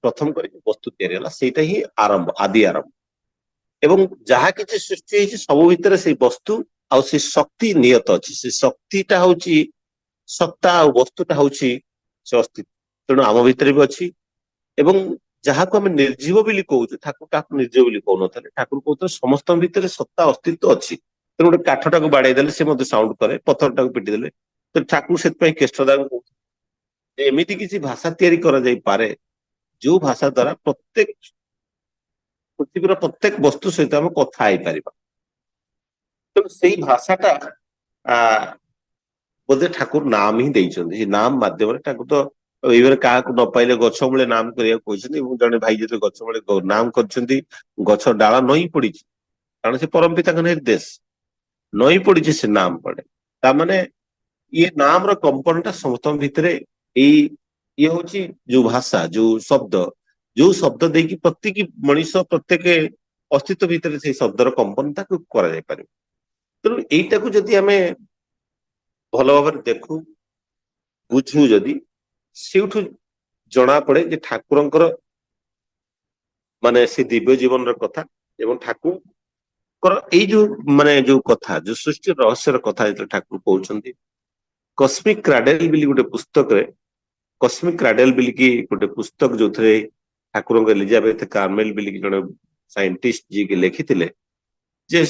ପ୍ରଥମ କରି ବସ୍ତୁ ତିଆରି ହେଲା, ସେଇଟା ହିଁ ଆରମ୍ଭ, ଆଦି ଆରମ୍ଭ। ଏବଂ ଯାହା କିଛି ସୃଷ୍ଟି ହେଇଛି ସବୁ ଭିତରେ ସେଇ ବସ୍ତୁ ଆଉ ସେଇ ଶକ୍ତି ନିୟତ ଅଛି। ସେ ଶକ୍ତିଟା ହଉଛି ସତ୍ତା ଆଉ ବସ୍ତୁଟା ହଉଛି ସେ ଅସ୍ତିତ୍ବ। ତେଣୁ ଆମ ଭିତରେ ବି ଅଛି। ଏବଂ ଯାହାକୁ ଆମେ ନିର୍ଜୀବ ବୋଲି କହୁଛୁ, ଠାକୁର କାହାକୁ ନିର୍ଜୀବ ବୋଲି କହୁନଥିଲେ, ଠାକୁର କହୁଥିଲେ ସମସ୍ତଙ୍କ ଭିତରେ ସତ୍ତା ଅସ୍ତିତ୍ବ ଅଛି। ତେଣୁ ଗୋଟେ କାଠଟାକୁ ବାଡେଇ ଦେଲେ ସେ ମଧ୍ୟ ସାଉଣ୍ଡ କରେ, ପଥରଟାକୁ ପିଟି ଦେଲେ। ତ ଠାକୁର ସେଥିପାଇଁ କେଷ୍ଟଦାକୁ କହୁଥିଲେ ଯେ ଏମିତି କିଛି ଭାଷା ତିଆରି କରାଯାଇପାରେ ଯୋଉ ଭାଷା ଦ୍ଵାରା ପ୍ରତ୍ୟେକ ପୃଥିବୀର ପ୍ରତ୍ୟେକ ବସ୍ତୁ ସହିତ ଆମେ କଥା ହେଇପାରିବା। ତେଣୁ ସେଇ ଭାଷାଟା ଆ ବୋଧେ ଠାକୁର ନାମ ହିଁ ଦେଇଛନ୍ତି। ସେ ନାମ ମାଧ୍ୟମରେ ଠାକୁର ତ ଏଇଭଳି କାହାକୁ ନ ପାଇଲେ ଗଛ ମୂଳେ ନାମ କରିବାକୁ କହିଛନ୍ତି। ଏବଂ ଜଣେ ଭାଇ ଯେତେବେଳେ ଗଛ ମୂଳେ ନାମ କରିଛନ୍ତି, ଗଛ ଡାଳ ନଇଁ ପଡିଛି, କାରଣ ସେ ପରମ ପିତାଙ୍କ ନିର୍ଦ୍ଦେଶ, ନଇଁ ପଡିଛି ସେ ନାମ ପଡେ। ତାମାନେ ଇଏ ନାମର କମ୍ପନଟା ସମସ୍ତଙ୍କ ଭିତରେ ଏଇ ଇଏ ହଉଛି ଯୋଉ ଭାଷା, ଯୋଉ ଶବ୍ଦ, ଯୋଉ ଶବ୍ଦ ଦେଇକି ପ୍ରତ୍ୟେକ ମଣିଷ ପ୍ରତ୍ୟେକ ଅସ୍ତିତ୍ୱ ଭିତରେ ସେଇ ଶବ୍ଦର କମ୍ପନ ତାକୁ କରାଯାଇ ପାରିବ। ତେଣୁ ଏଇଟାକୁ ଯଦି ଆମେ ଭଲ ଭାବରେ ଦେଖୁ, ବୁଝୁ, ଯଦି ସେଇଠୁ ଜଣା ପଡେ ଯେ ଠାକୁରଙ୍କର ମାନେ ସେ ଦିବ୍ୟ ଜୀବନର କଥା ଏବଂ ଠାକୁରଙ୍କର ଏଇ ଯୋଉ ମାନେ ଯୋଉ କଥା, ଯୋଉ ସୃଷ୍ଟି ରହସ୍ୟର କଥା ଯେତେବେଳେ ଠାକୁର କହୁଛନ୍ତି, କସ୍ମିକ କ୍ରାଡେଲ ବୋଲି ଗୋଟେ ପୁସ୍ତକରେ, କସ୍ମିକ କ୍ରାଡେଲ ବୋଲିକି ଗୋଟେ ପୁସ୍ତକ ଯୋଉଥିରେ ଠାକୁରଙ୍କ ଏଲିଜାବେଥ କାର୍ମେଲ ବୋଲିକି ଜଣେ ସାଇଣ୍ଟିଷ୍ଟ ଯିଏକି ଲେଖିଥିଲେ ଯେ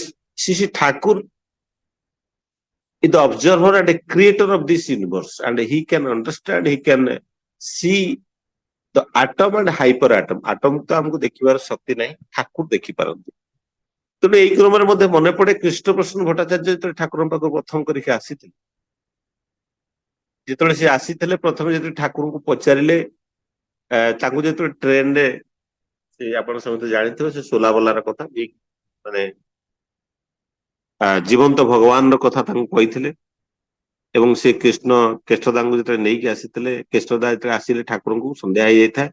Shri Thakur is the observer and a creator of this universe, and he can understand, he can see the atom and hyper atom. Atom ତ ଆମକୁ ଦେଖିବାର ଶକ୍ତି ନାହିଁ, ଠାକୁର ଦେଖିପାରନ୍ତି। ତେଣୁ ଏଇ କ୍ରମରେ ମଧ୍ୟ ମନେ ପଡେ କୃଷ୍ଣପ୍ରସନ୍ନ ଭଟ୍ଟାଚାର୍ଯ୍ୟ ଯେତେବେଳେ ଠାକୁରଙ୍କ ପାଖକୁ ପ୍ରଥମ କରିକି ଆସିଥିଲେ, ଯେତେବେଳେ ସେ ଆସିଥିଲେ ପ୍ରଥମେ ଯେତେବେଳେ ଠାକୁରଙ୍କୁ ପଚାରିଲେ, ତାଙ୍କୁ ଯେତେବେଳେ ଟ୍ରେନରେ, ସେ ଆପଣ ସମସ୍ତେ ଜାଣିଥିବେ ସେ ସୋଲାବଲାର କଥା, ମାନେ ଜୀବନ୍ତ ଭଗବାନର କଥା ତାଙ୍କୁ କହିଥିଲେ। ଏବଂ ସେ କେଷ୍ଟଦାଙ୍କୁ ଯେତେବେଳେ ନେଇକି ଆସିଥିଲେ, କେଷ୍ଟଦା ଯେତେବେଳେ ଆସିଲେ ଠାକୁରଙ୍କୁ ସନ୍ଧ୍ୟା ହେଇଯାଇଥାଏ,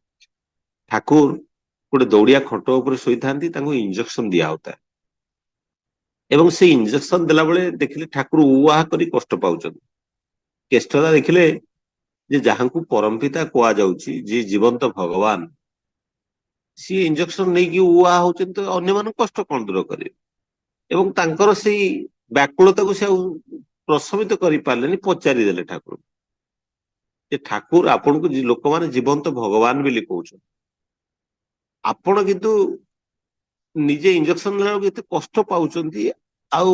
ଠାକୁର ଗୋଟେ ଦୌଡିଆ ଖଟ ଉପରେ ଶୋଇଥାନ୍ତି, ତାଙ୍କୁ ଇଞ୍ଜେକ୍ସନ ଦିଆ ହଉଥାଏ ଏବଂ ସେଇ ଇଞ୍ଜେକ୍ସନ ଦେଲା ବେଳେ ଦେଖିଲେ ଠାକୁର ଉଆ କରି କଷ୍ଟ ପାଉଛନ୍ତି। କେଷ୍ଟଦା ଦେଖିଲେ ଯେ ଯାହାଙ୍କୁ ପରମପିତା କୁହାଯାଉଛି, ଯିଏ ଜୀବନ୍ତ ଭଗବାନ, ସିଏ ଇଞ୍ଜେକ୍ସନ ନେଇକି ଉଆ ହଉଛନ୍ତି, ତ ଅନ୍ୟମାନଙ୍କୁ କଷ୍ଟ କଣ ଦୂର କରିବେ। ଏବଂ ତାଙ୍କର ସେଇ ବ୍ୟାକୁଳତାକୁ ସେ ଆଉ ପ୍ରଶମିତ କରିପାରିଲେନି, ପଚାରିଦେଲେ ଠାକୁର ଯେ ଠାକୁର ଆପଣଙ୍କୁ ଲୋକମାନେ ଜୀବନ୍ତ ଭଗବାନ ବୋଲି କହୁଛନ୍ତି, ଆପଣ କିନ୍ତୁ ନିଜେ ଇଞ୍ଜେକ୍ସନ ନେଲା ବେଳକୁ ଏତେ କଷ୍ଟ ପାଉଛନ୍ତି, ଆଉ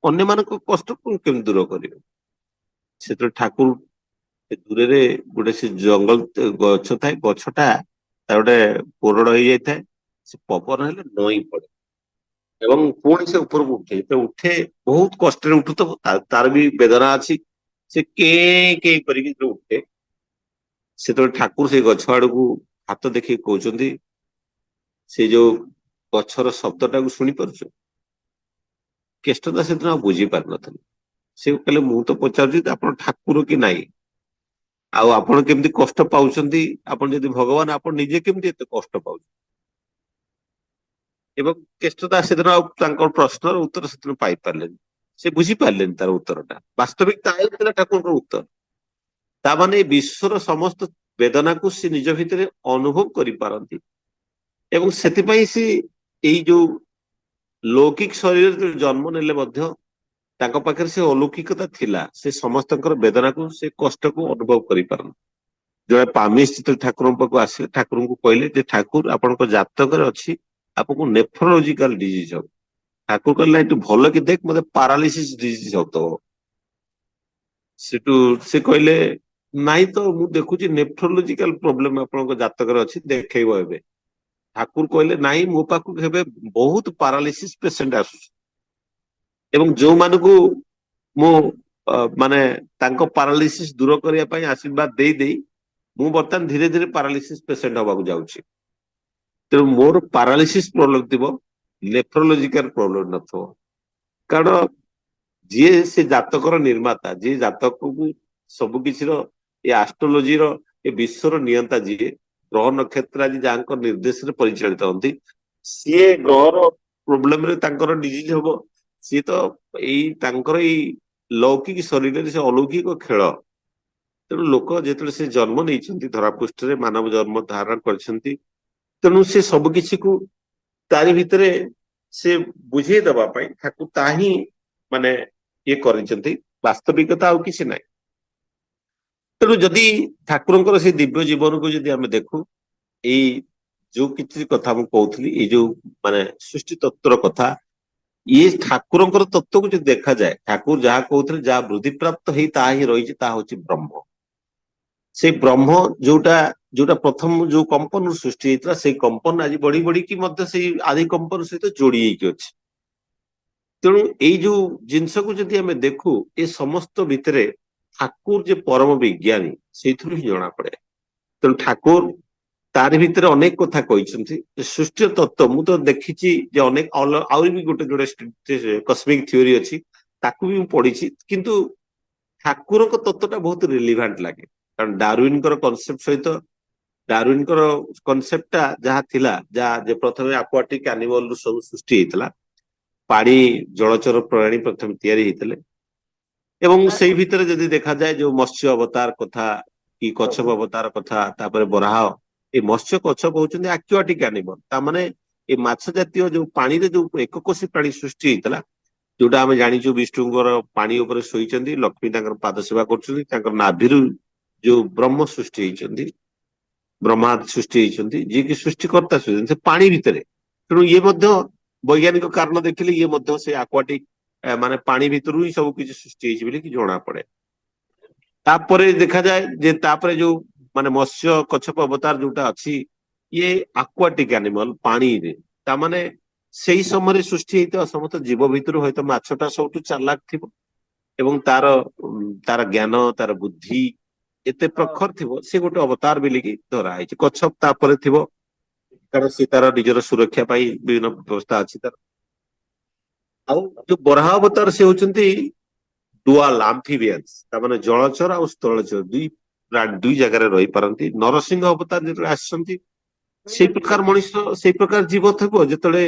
ଅନ୍ୟମାନଙ୍କ କଷ୍ଟ କେମିତି ଦୂର କରିବେ। ସେତେବେଳେ ଠାକୁର ଦୂରରେ ଗୋଟେ ସେ ଜଙ୍ଗଲ ଗଛ ଥାଏ, ଗଛଟା ତାର ଗୋଟେ କୋରଡ ହେଇଯାଇଥାଏ, ସେ ପବନ ହେଲେ ନଇଁ ପଡେ ଏବଂ ପୁଣି ସେ ଉପରକୁ ଉଠେ। ଯେତେବେଳେ ଉଠେ ବହୁତ କଷ୍ଟରେ ଉଠୁଥିବ, ତାର ବି ବେଦନା ଅଛି, ସେ କେଁ କରିକି ଯେତେବେଳେ ଉଠେ, ସେତେବେଳେ ଠାକୁର ସେଇ ଗଛ ଆଡକୁ ହାତ ଦେଖେଇ କହୁଛନ୍ତି, ସେ ଯୋଉ ଗଛର ଶବ୍ଦଟାକୁ ଶୁଣିପାରୁଛୁ। କେଷ୍ଟଦା ସେଦିନ ଆଉ ବୁଝି ପାରିନଥିଲେ। ସେ କହିଲେ ମୁଁ ତ ପଚାରୁଛି ଆପଣ ଠାକୁର କି ନାହିଁ, ଆଉ ଆପଣ କେମିତି କଷ୍ଟ ପାଉଛନ୍ତି, ଆପଣ ଯଦି ଭଗବାନ ଆପଣ ନିଜେ କେମିତି ଏତେ କଷ୍ଟ ପାଉଛନ୍ତି। ଏବଂ କେଷ୍ଟଦା ସେଦିନ ଆଉ ତାଙ୍କର ପ୍ରଶ୍ନର ଉତ୍ତର ସେଦିନ ପାଇପାରିଲେନି, ସେ ବୁଝିପାରିଲେନି ତାର ଉତ୍ତରଟା। ବାସ୍ତବିକ ତାହା ଥିଲା ଠାକୁରଙ୍କର ଉତ୍ତର। ତାମାନେ ଏ ବିଶ୍ୱର ସମସ୍ତ ବେଦନାକୁ ସେ ନିଜ ଭିତରେ ଅନୁଭବ କରିପାରନ୍ତି ଏବଂ ସେଥିପାଇଁ ସେ ଏଇ ଯୋଉ ଲୌକିକ ଶରୀରରେ ଜନ୍ମ ନେଲେ ମଧ୍ୟ ତାଙ୍କ ପାଖରେ ସେ ଅଲୌକିକତା ଥିଲା, ସେ ସମସ୍ତଙ୍କର ବେଦନାକୁ, ସେ କଷ୍ଟକୁ ଅନୁଭବ କରିପାରନ୍ତି। ଜଣେ ପାମିଷ୍ଟ ଯେତେବେଳେ ଠାକୁରଙ୍କ ପାଖକୁ ଆସିଲେ, ଠାକୁରଙ୍କୁ କହିଲେ ଯେ ଠାକୁର ଆପଣଙ୍କ ଜାତକରେ ଅଛି ଆପଣଙ୍କୁ ନେଫ୍ରୋଲୋଜିକାଲ ଡିଜିଜ ହବ। ଠାକୁର କହିଲେ ଏଠୁ ଭଲ କି ଦେଖ, ମତେ ପାରାଲିସିସ ଡିଜିଜ ହଉଥିବ। ସେଠୁ ସେ କହିଲେ ନାଇଁ ତ, ମୁଁ ଦେଖୁଛି ନେଫ୍ରୋଲୋଜିକାଲ ପ୍ରୋବ୍ଲେମ ଆପଣଙ୍କ ଜାତକରେ ଅଛି, ଦେଖେଇବ ଏବେ। ଠାକୁର କହିଲେ ନାଇଁ, ମୋ ପାଖକୁ ଏବେ ବହୁତ ପାରାଲିସିସ ପେସେଣ୍ଟ ଆସୁଛି ଏବଂ ଯୋଉମାନଙ୍କୁ ମୁଁ ମାନେ ତାଙ୍କ ପାରାଲିସିସ ଦୂର କରିବା ପାଇଁ ଆଶୀର୍ବାଦ ଦେଇ ଦେଇ ମୁଁ ବର୍ତ୍ତମାନ ଧୀରେ ଧୀରେ ପାରାଲିସିସ ପେସେଣ୍ଟ ହବାକୁ ଯାଉଛି। ତେଣୁ ମୋର ପାରାଲିସିସ ପ୍ରୋବ୍ଲେମ ଥିବ, ନେଫ୍ରୋଲୋଜିକାଲ ପ୍ରୋବ୍ଲେମ ନଥିବ। କାରଣ ଯିଏ ସେ ଜାତକର ନିର୍ମାତା, ଯିଏ ଜାତକକୁ ସବୁ କିଛିର, ଏ ଆଷ୍ଟ୍ରୋଲୋଜିର, ଏ ବିଶ୍ୱର ନିୟନ୍ତା, ଯିଏ ଗ୍ରହ ନକ୍ଷତ୍ର ଆଜି ଯାହାଙ୍କ ନିର୍ଦ୍ଦେଶରେ ପରିଚାଳିତ ହୁଅନ୍ତି, ସିଏ ଗ୍ରହର ପ୍ରୋବ୍ଲେମରେ ତାଙ୍କର ଡିଜିଜ ହବ। ସିଏ ତ ଏଇ ତାଙ୍କର ଏଇ ଲୌକିକ ଶରୀରରେ ସେ ଅଲୌକିକ ଖେଳ। ତେଣୁ ଲୋକ ଯେତେବେଳେ ସେ ଜନ୍ମ ନେଇଛନ୍ତି ଧରାପୃଷ୍ଠରେ, ମାନବ ଜନ୍ମ ଧାରଣ କରିଛନ୍ତି, ତେଣୁ ସେ ସବୁ କିଛିକୁ ତାରି ଭିତରେ ସେ ବୁଝେଇ ଦବା ପାଇଁ ଠାକୁର ତା ହିଁ ମାନେ ଇଏ କରିଛନ୍ତି, ବାସ୍ତବିକତା ଆଉ କିଛି ନାହିଁ। ତେଣୁ ଯଦି ଠାକୁରଙ୍କର ସେଇ ଦିବ୍ୟ ଜୀବନକୁ ଯଦି ଆମେ ଦେଖୁ, ଏଇ ଯୋଉ କିଛି କଥା ମୁଁ କହୁଥିଲି, ଏଇ ଯୋଉ ମାନେ ସୃଷ୍ଟି ତତ୍ଵର କଥା, ଇଏ ଠାକୁରଙ୍କର ତତ୍ଵକୁ ଯଦି ଦେଖାଯାଏ, ଠାକୁର ଯାହା କହୁଥିଲେ, ଯାହା ବୃଦ୍ଧିପ୍ରାପ୍ତ ହେଇ ତାହା ହିଁ ରହିଛି, ତାହା ହଉଛି ବ୍ରହ୍ମ। ସେଇ ବ୍ରହ୍ମ ଯୋଉଟା ଯୋଉଟା ପ୍ରଥମ ଯୋଉ କମ୍ପନରୁ ସୃଷ୍ଟି ହେଇଥିଲା, ସେଇ କମ୍ପନ ଆଜି ବଢି ବଢିକି ମଧ୍ୟ ସେଇ ଆଦି କମ୍ପନ ସହିତ ଯୋଡି ହେଇକି ଅଛି। ତେଣୁ ଏଇ ଯୋଉ ଜିନିଷକୁ ଯଦି ଆମେ ଦେଖୁ, ଏ ସମସ୍ତ ଭିତରେ ଠାକୁର ଯେ ପରମ ବିଜ୍ଞାନୀ, ସେଇଥିରୁ ହିଁ ଜଣା ପଡେ। ତେଣୁ ଠାକୁର ତାରି ଭିତରେ ଅନେକ କଥା କହିଛନ୍ତି। ସୃଷ୍ଟି ତତ୍ତ୍ୱ ମୁଁ ତ ଦେଖିଛି ଯେ ଅନେକ ଆହୁରି ବି ଗୋଟେ ଯୋଡେ କସ୍ମିକ ଥିଓରି ଅଛି, ତାକୁ ବି ମୁଁ ପଢିଛି, କିନ୍ତୁ ଠାକୁରଙ୍କ ତତ୍ତ୍ୱଟା ବହୁତ ରିଲିଭାଣ୍ଟ ଲାଗେ। କାରଣ ଡାରୱିନଙ୍କର କନସେପ୍ଟ ସହିତ, ଡାରୱିନଙ୍କର କନସେପ୍ଟଟା ଯାହା ଥିଲା, ଯାହା ଯେ ପ୍ରଥମେ ଆକ୍ୱାଟିକ ଆନିମଲରୁ ସବୁ ସୃଷ୍ଟି ହେଇଥିଲା, ପାଣି ଜଳଚର ପ୍ରାଣୀ ପ୍ରଥମେ ତିଆରି ହେଇଥିଲେ ଏବଂ ସେଇ ଭିତରେ ଯଦି ଦେଖାଯାଏ ଯୋଉ ମତ୍ସ୍ୟ ଅବତାର କଥା କି କଚ୍ଛପ ଅବତାର କଥା, ତାପରେ ବରାହ, ଏ ମତ୍ସ୍ୟ କଚ୍ଛପ ହଉଛନ୍ତି ଆକ୍ୱାଟିକ ଆନିମଲ। ତାମାନେ ଏ ମାଛ ଜାତୀୟ ଯୋଉ ପାଣିରେ ଯୋଉ ଏକକୋଷୀ ପ୍ରାଣୀ ସୃଷ୍ଟି ହେଇଥିଲା, ଯୋଉଟା ଆମେ ଜାଣିଛୁ ବିଷ୍ଣୁଙ୍କର ପାଣି ଉପରେ ଶୋଇଛନ୍ତି, ଲକ୍ଷ୍ମୀ ତାଙ୍କର ପାଦ ସେବା କରୁଛନ୍ତି, ତାଙ୍କର ନାଭିରୁ ଯୋଉ ବ୍ରହ୍ମ ସୃଷ୍ଟି ହେଇଛନ୍ତି, ବ୍ରହ୍ମା ସୃଷ୍ଟି ହେଇଛନ୍ତି, ଯିଏକି ସୃଷ୍ଟିକର୍ତ୍ତା ସୃଷ୍ଟି ସେ ପାଣି ଭିତରେ। ତେଣୁ ଇଏ ମଧ୍ୟ ବୈଜ୍ଞାନିକ କାରଣ ଦେଖିଲେ ଇଏ ମଧ୍ୟ ସେ ଆକ୍ୱାଟିକ ମାନେ ପାଣି ଭିତରୁ ହିଁ ସବୁ କିଛି ସୃଷ୍ଟି ହେଇଛି ବୋଲି କି ଜଣା ପଡେ। ତାପରେ ଦେଖାଯାଏ ଯେ ତାପରେ ଯୋଉ ମାନେ ମତ୍ସ୍ୟ କଚ୍ଛପ ଅବତାର ଯୋଉଟା ଅଛି, ଇଏ ଆକ୍ୱାଟିକ ଆନିମଲ, ପାଣିରେ। ତାମାନେ ସେଇ ସମୟରେ ସୃଷ୍ଟି ହେଇଥିବା ସମସ୍ତ ଜୀବ ଭିତରୁ ହୟତ ମାଛଟା ସବୁଠୁ ଚାଲାକ ଥିବ ଏବଂ ତାର ଜ୍ଞାନ, ତାର ବୁଦ୍ଧି ଏତେ ପ୍ରଖର ଥିବ, ସେ ଗୋଟେ ଅବତାର ବୋଲିକି ଧରା ହେଇଛି। କଚ୍ଛପ ତାପରେ ଥିବ, କାରଣ ସେ ତାର ନିଜର ସୁରକ୍ଷା ପାଇଁ ବିଭିନ୍ନ ବ୍ୟବସ୍ଥା ଅଛି ତାର। ଆଉ ଯୋଉ ବରାହ ଅବତାର, ସେ ହଉଛନ୍ତି ଡୁଆଲ ଆମ୍ଫିବିଆନ୍ସ, ତାମାନେ ଜଳଚର ଆଉ ସ୍ଥଳଚର ଦୁଇ ଜାଗାରେ ରହିପାରନ୍ତି। ନରସିଂହ ଅବତାର ଯେତେବେଳେ ଆସିଛନ୍ତି ସେଇ ପ୍ରକାର ମଣିଷ ସେଇ ପ୍ରକାର ଜୀବ ଥିବ ଯେତେବେଳେ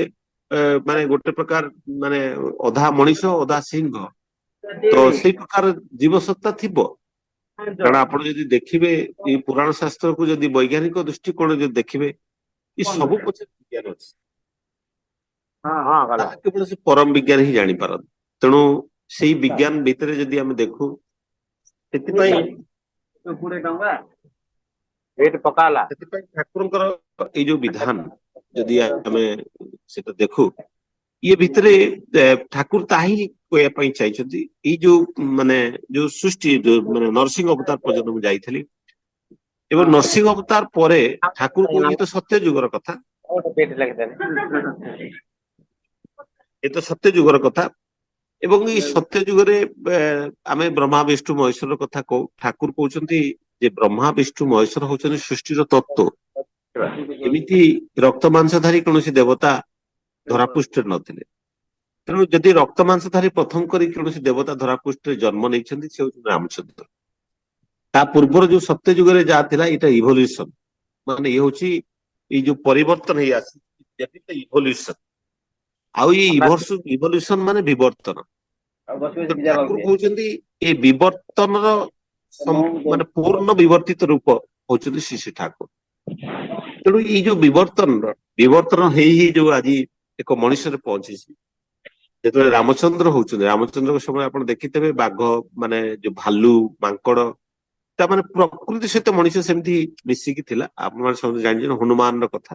ମାନେ ଗୋଟେ ପ୍ରକାର ମାନେ ଅଧା ମଣିଷ ଅଧା ସିଂହ, ତ ସେଇ ପ୍ରକାର ଜୀବସତ୍ତା ଥିବ। କାରଣ ଆପଣ ଯଦି ଦେଖିବେ ଏଇ ପୁରାଣ ଶାସ୍ତ୍ରକୁ ଯଦି ବୈଜ୍ଞାନିକ ଦୃଷ୍ଟିକୋଣ ଯଦି ଦେଖିବେ, ଏ ସବୁ ପଛରେ ବିଜ୍ଞାନ ଅଛି, ତାହା କେବଳ ସେ ପରମ ବିଜ୍ଞାନ ହିଁ ଜାଣିପାରନ୍ତି। ତେଣୁ ସେଇ ବିଜ୍ଞାନ ଭିତରେ ଯଦି ଆମେ ଦେଖୁ, ସେଥିପାଇଁ ସେଥିପାଇଁ ଠାକୁରଙ୍କର ଏଇ ଯୋଉ ବିଧାନ ଯଦି ଆମେ ସେଟା ଦେଖୁ, ଇଏ ଭିତରେ ଠାକୁର ତାହା ହିଁ କହିବା ପାଇଁ ଚାହିଁଛନ୍ତି। ଏଇ ଯୋଉ ମାନେ ଯୋଉ ସୃଷ୍ଟି ମାନେ ନରସିଂହ ଅବତାର ପର୍ଯ୍ୟନ୍ତ ମୁଁ ଯାଇଥିଲି, ଏବଂ ନରସିଂହ ଅବତାର ପରେ ଠାକୁର କହୁଛି ଏ ତ ସତ୍ୟ ଯୁଗର କଥା, ଏ ତ ସତ୍ୟ ଯୁଗର କଥା। ଏବଂ ଏଇ ସତ୍ୟ ଯୁଗରେ ଆମେ ବ୍ରହ୍ମା ବିଷ୍ଣୁ ମହେଶ୍ୱରର କଥା କହୁ, ଠାକୁର କହୁଛନ୍ତି ଯେ ବ୍ରହ୍ମା ବିଷ୍ଣୁ ମହେଶ୍ୱର ହଉଛନ୍ତି ସୃଷ୍ଟିର ତତ୍ତ୍ୱ। ଏମିତି ରକ୍ତ ମାଂସଧାରୀ କୌଣସି ଦେବତା ଧରାପୃଷ୍ଠରେ ନଥିଲେ। ତେଣୁ ଯଦି ରକ୍ତ ମାଂସଧାରୀ ପ୍ରଥମ କରି କୌଣସି ଦେବତା ଧରାପୃଷ୍ଠରେ ଜନ୍ମ ନେଇଛନ୍ତି, ସେ ହଉଛନ୍ତି ରାମଚନ୍ଦ୍ର। ତା ପୂର୍ବର ଯୋଉ ସତ୍ୟ ଯୁଗରେ ଯାହା ଥିଲା ଏଇଟା ଇଭଲ୍ୟୁସନ, ମାନେ ଇଏ ହଉଛି ଏଇ ଯୋଉ ପରିବର୍ତ୍ତନ ହେଇ ଆସିଛି ଇଭଲ୍ୟୁସନ। ଆଉ ଏଇ ଇଭଲ୍ୟୁସନ ମାନେ ବିବର୍ତ୍ତନ। ତ ଠାକୁର କହୁଛନ୍ତି ଏ ବିବର୍ତ୍ତନର ମାନେ ପୂର୍ଣ୍ଣ ବିବର୍ତ୍ତିତ ରୂପ ହଉଛନ୍ତି ଶ୍ରୀ ଶ୍ରୀ ଠାକୁର। ତେଣୁ ଏଇ ଯୋଉ ବିବର୍ତ୍ତନ ହେଇ ଯୋଉ ଆଜି ଏକ ମଣିଷରେ ପହଞ୍ଚିଛି, ଯେତେବେଳେ ରାମଚନ୍ଦ୍ର ହଉଛନ୍ତି, ରାମଚନ୍ଦ୍ରଙ୍କ ସମୟ ଆପଣ ଦେଖିଥିବେ ବାଘ ମାନେ ଯୋଉ ଭାଲୁ ମାଙ୍କଡ, ତା ମାନେ ପ୍ରକୃତି ସହିତ ମଣିଷ ସେମିତି ମିଶିକି ଥିଲା। ଆପଣମାନେ ସମସ୍ତେ ଜାଣିଛନ୍ତି ହନୁମାନର କଥା।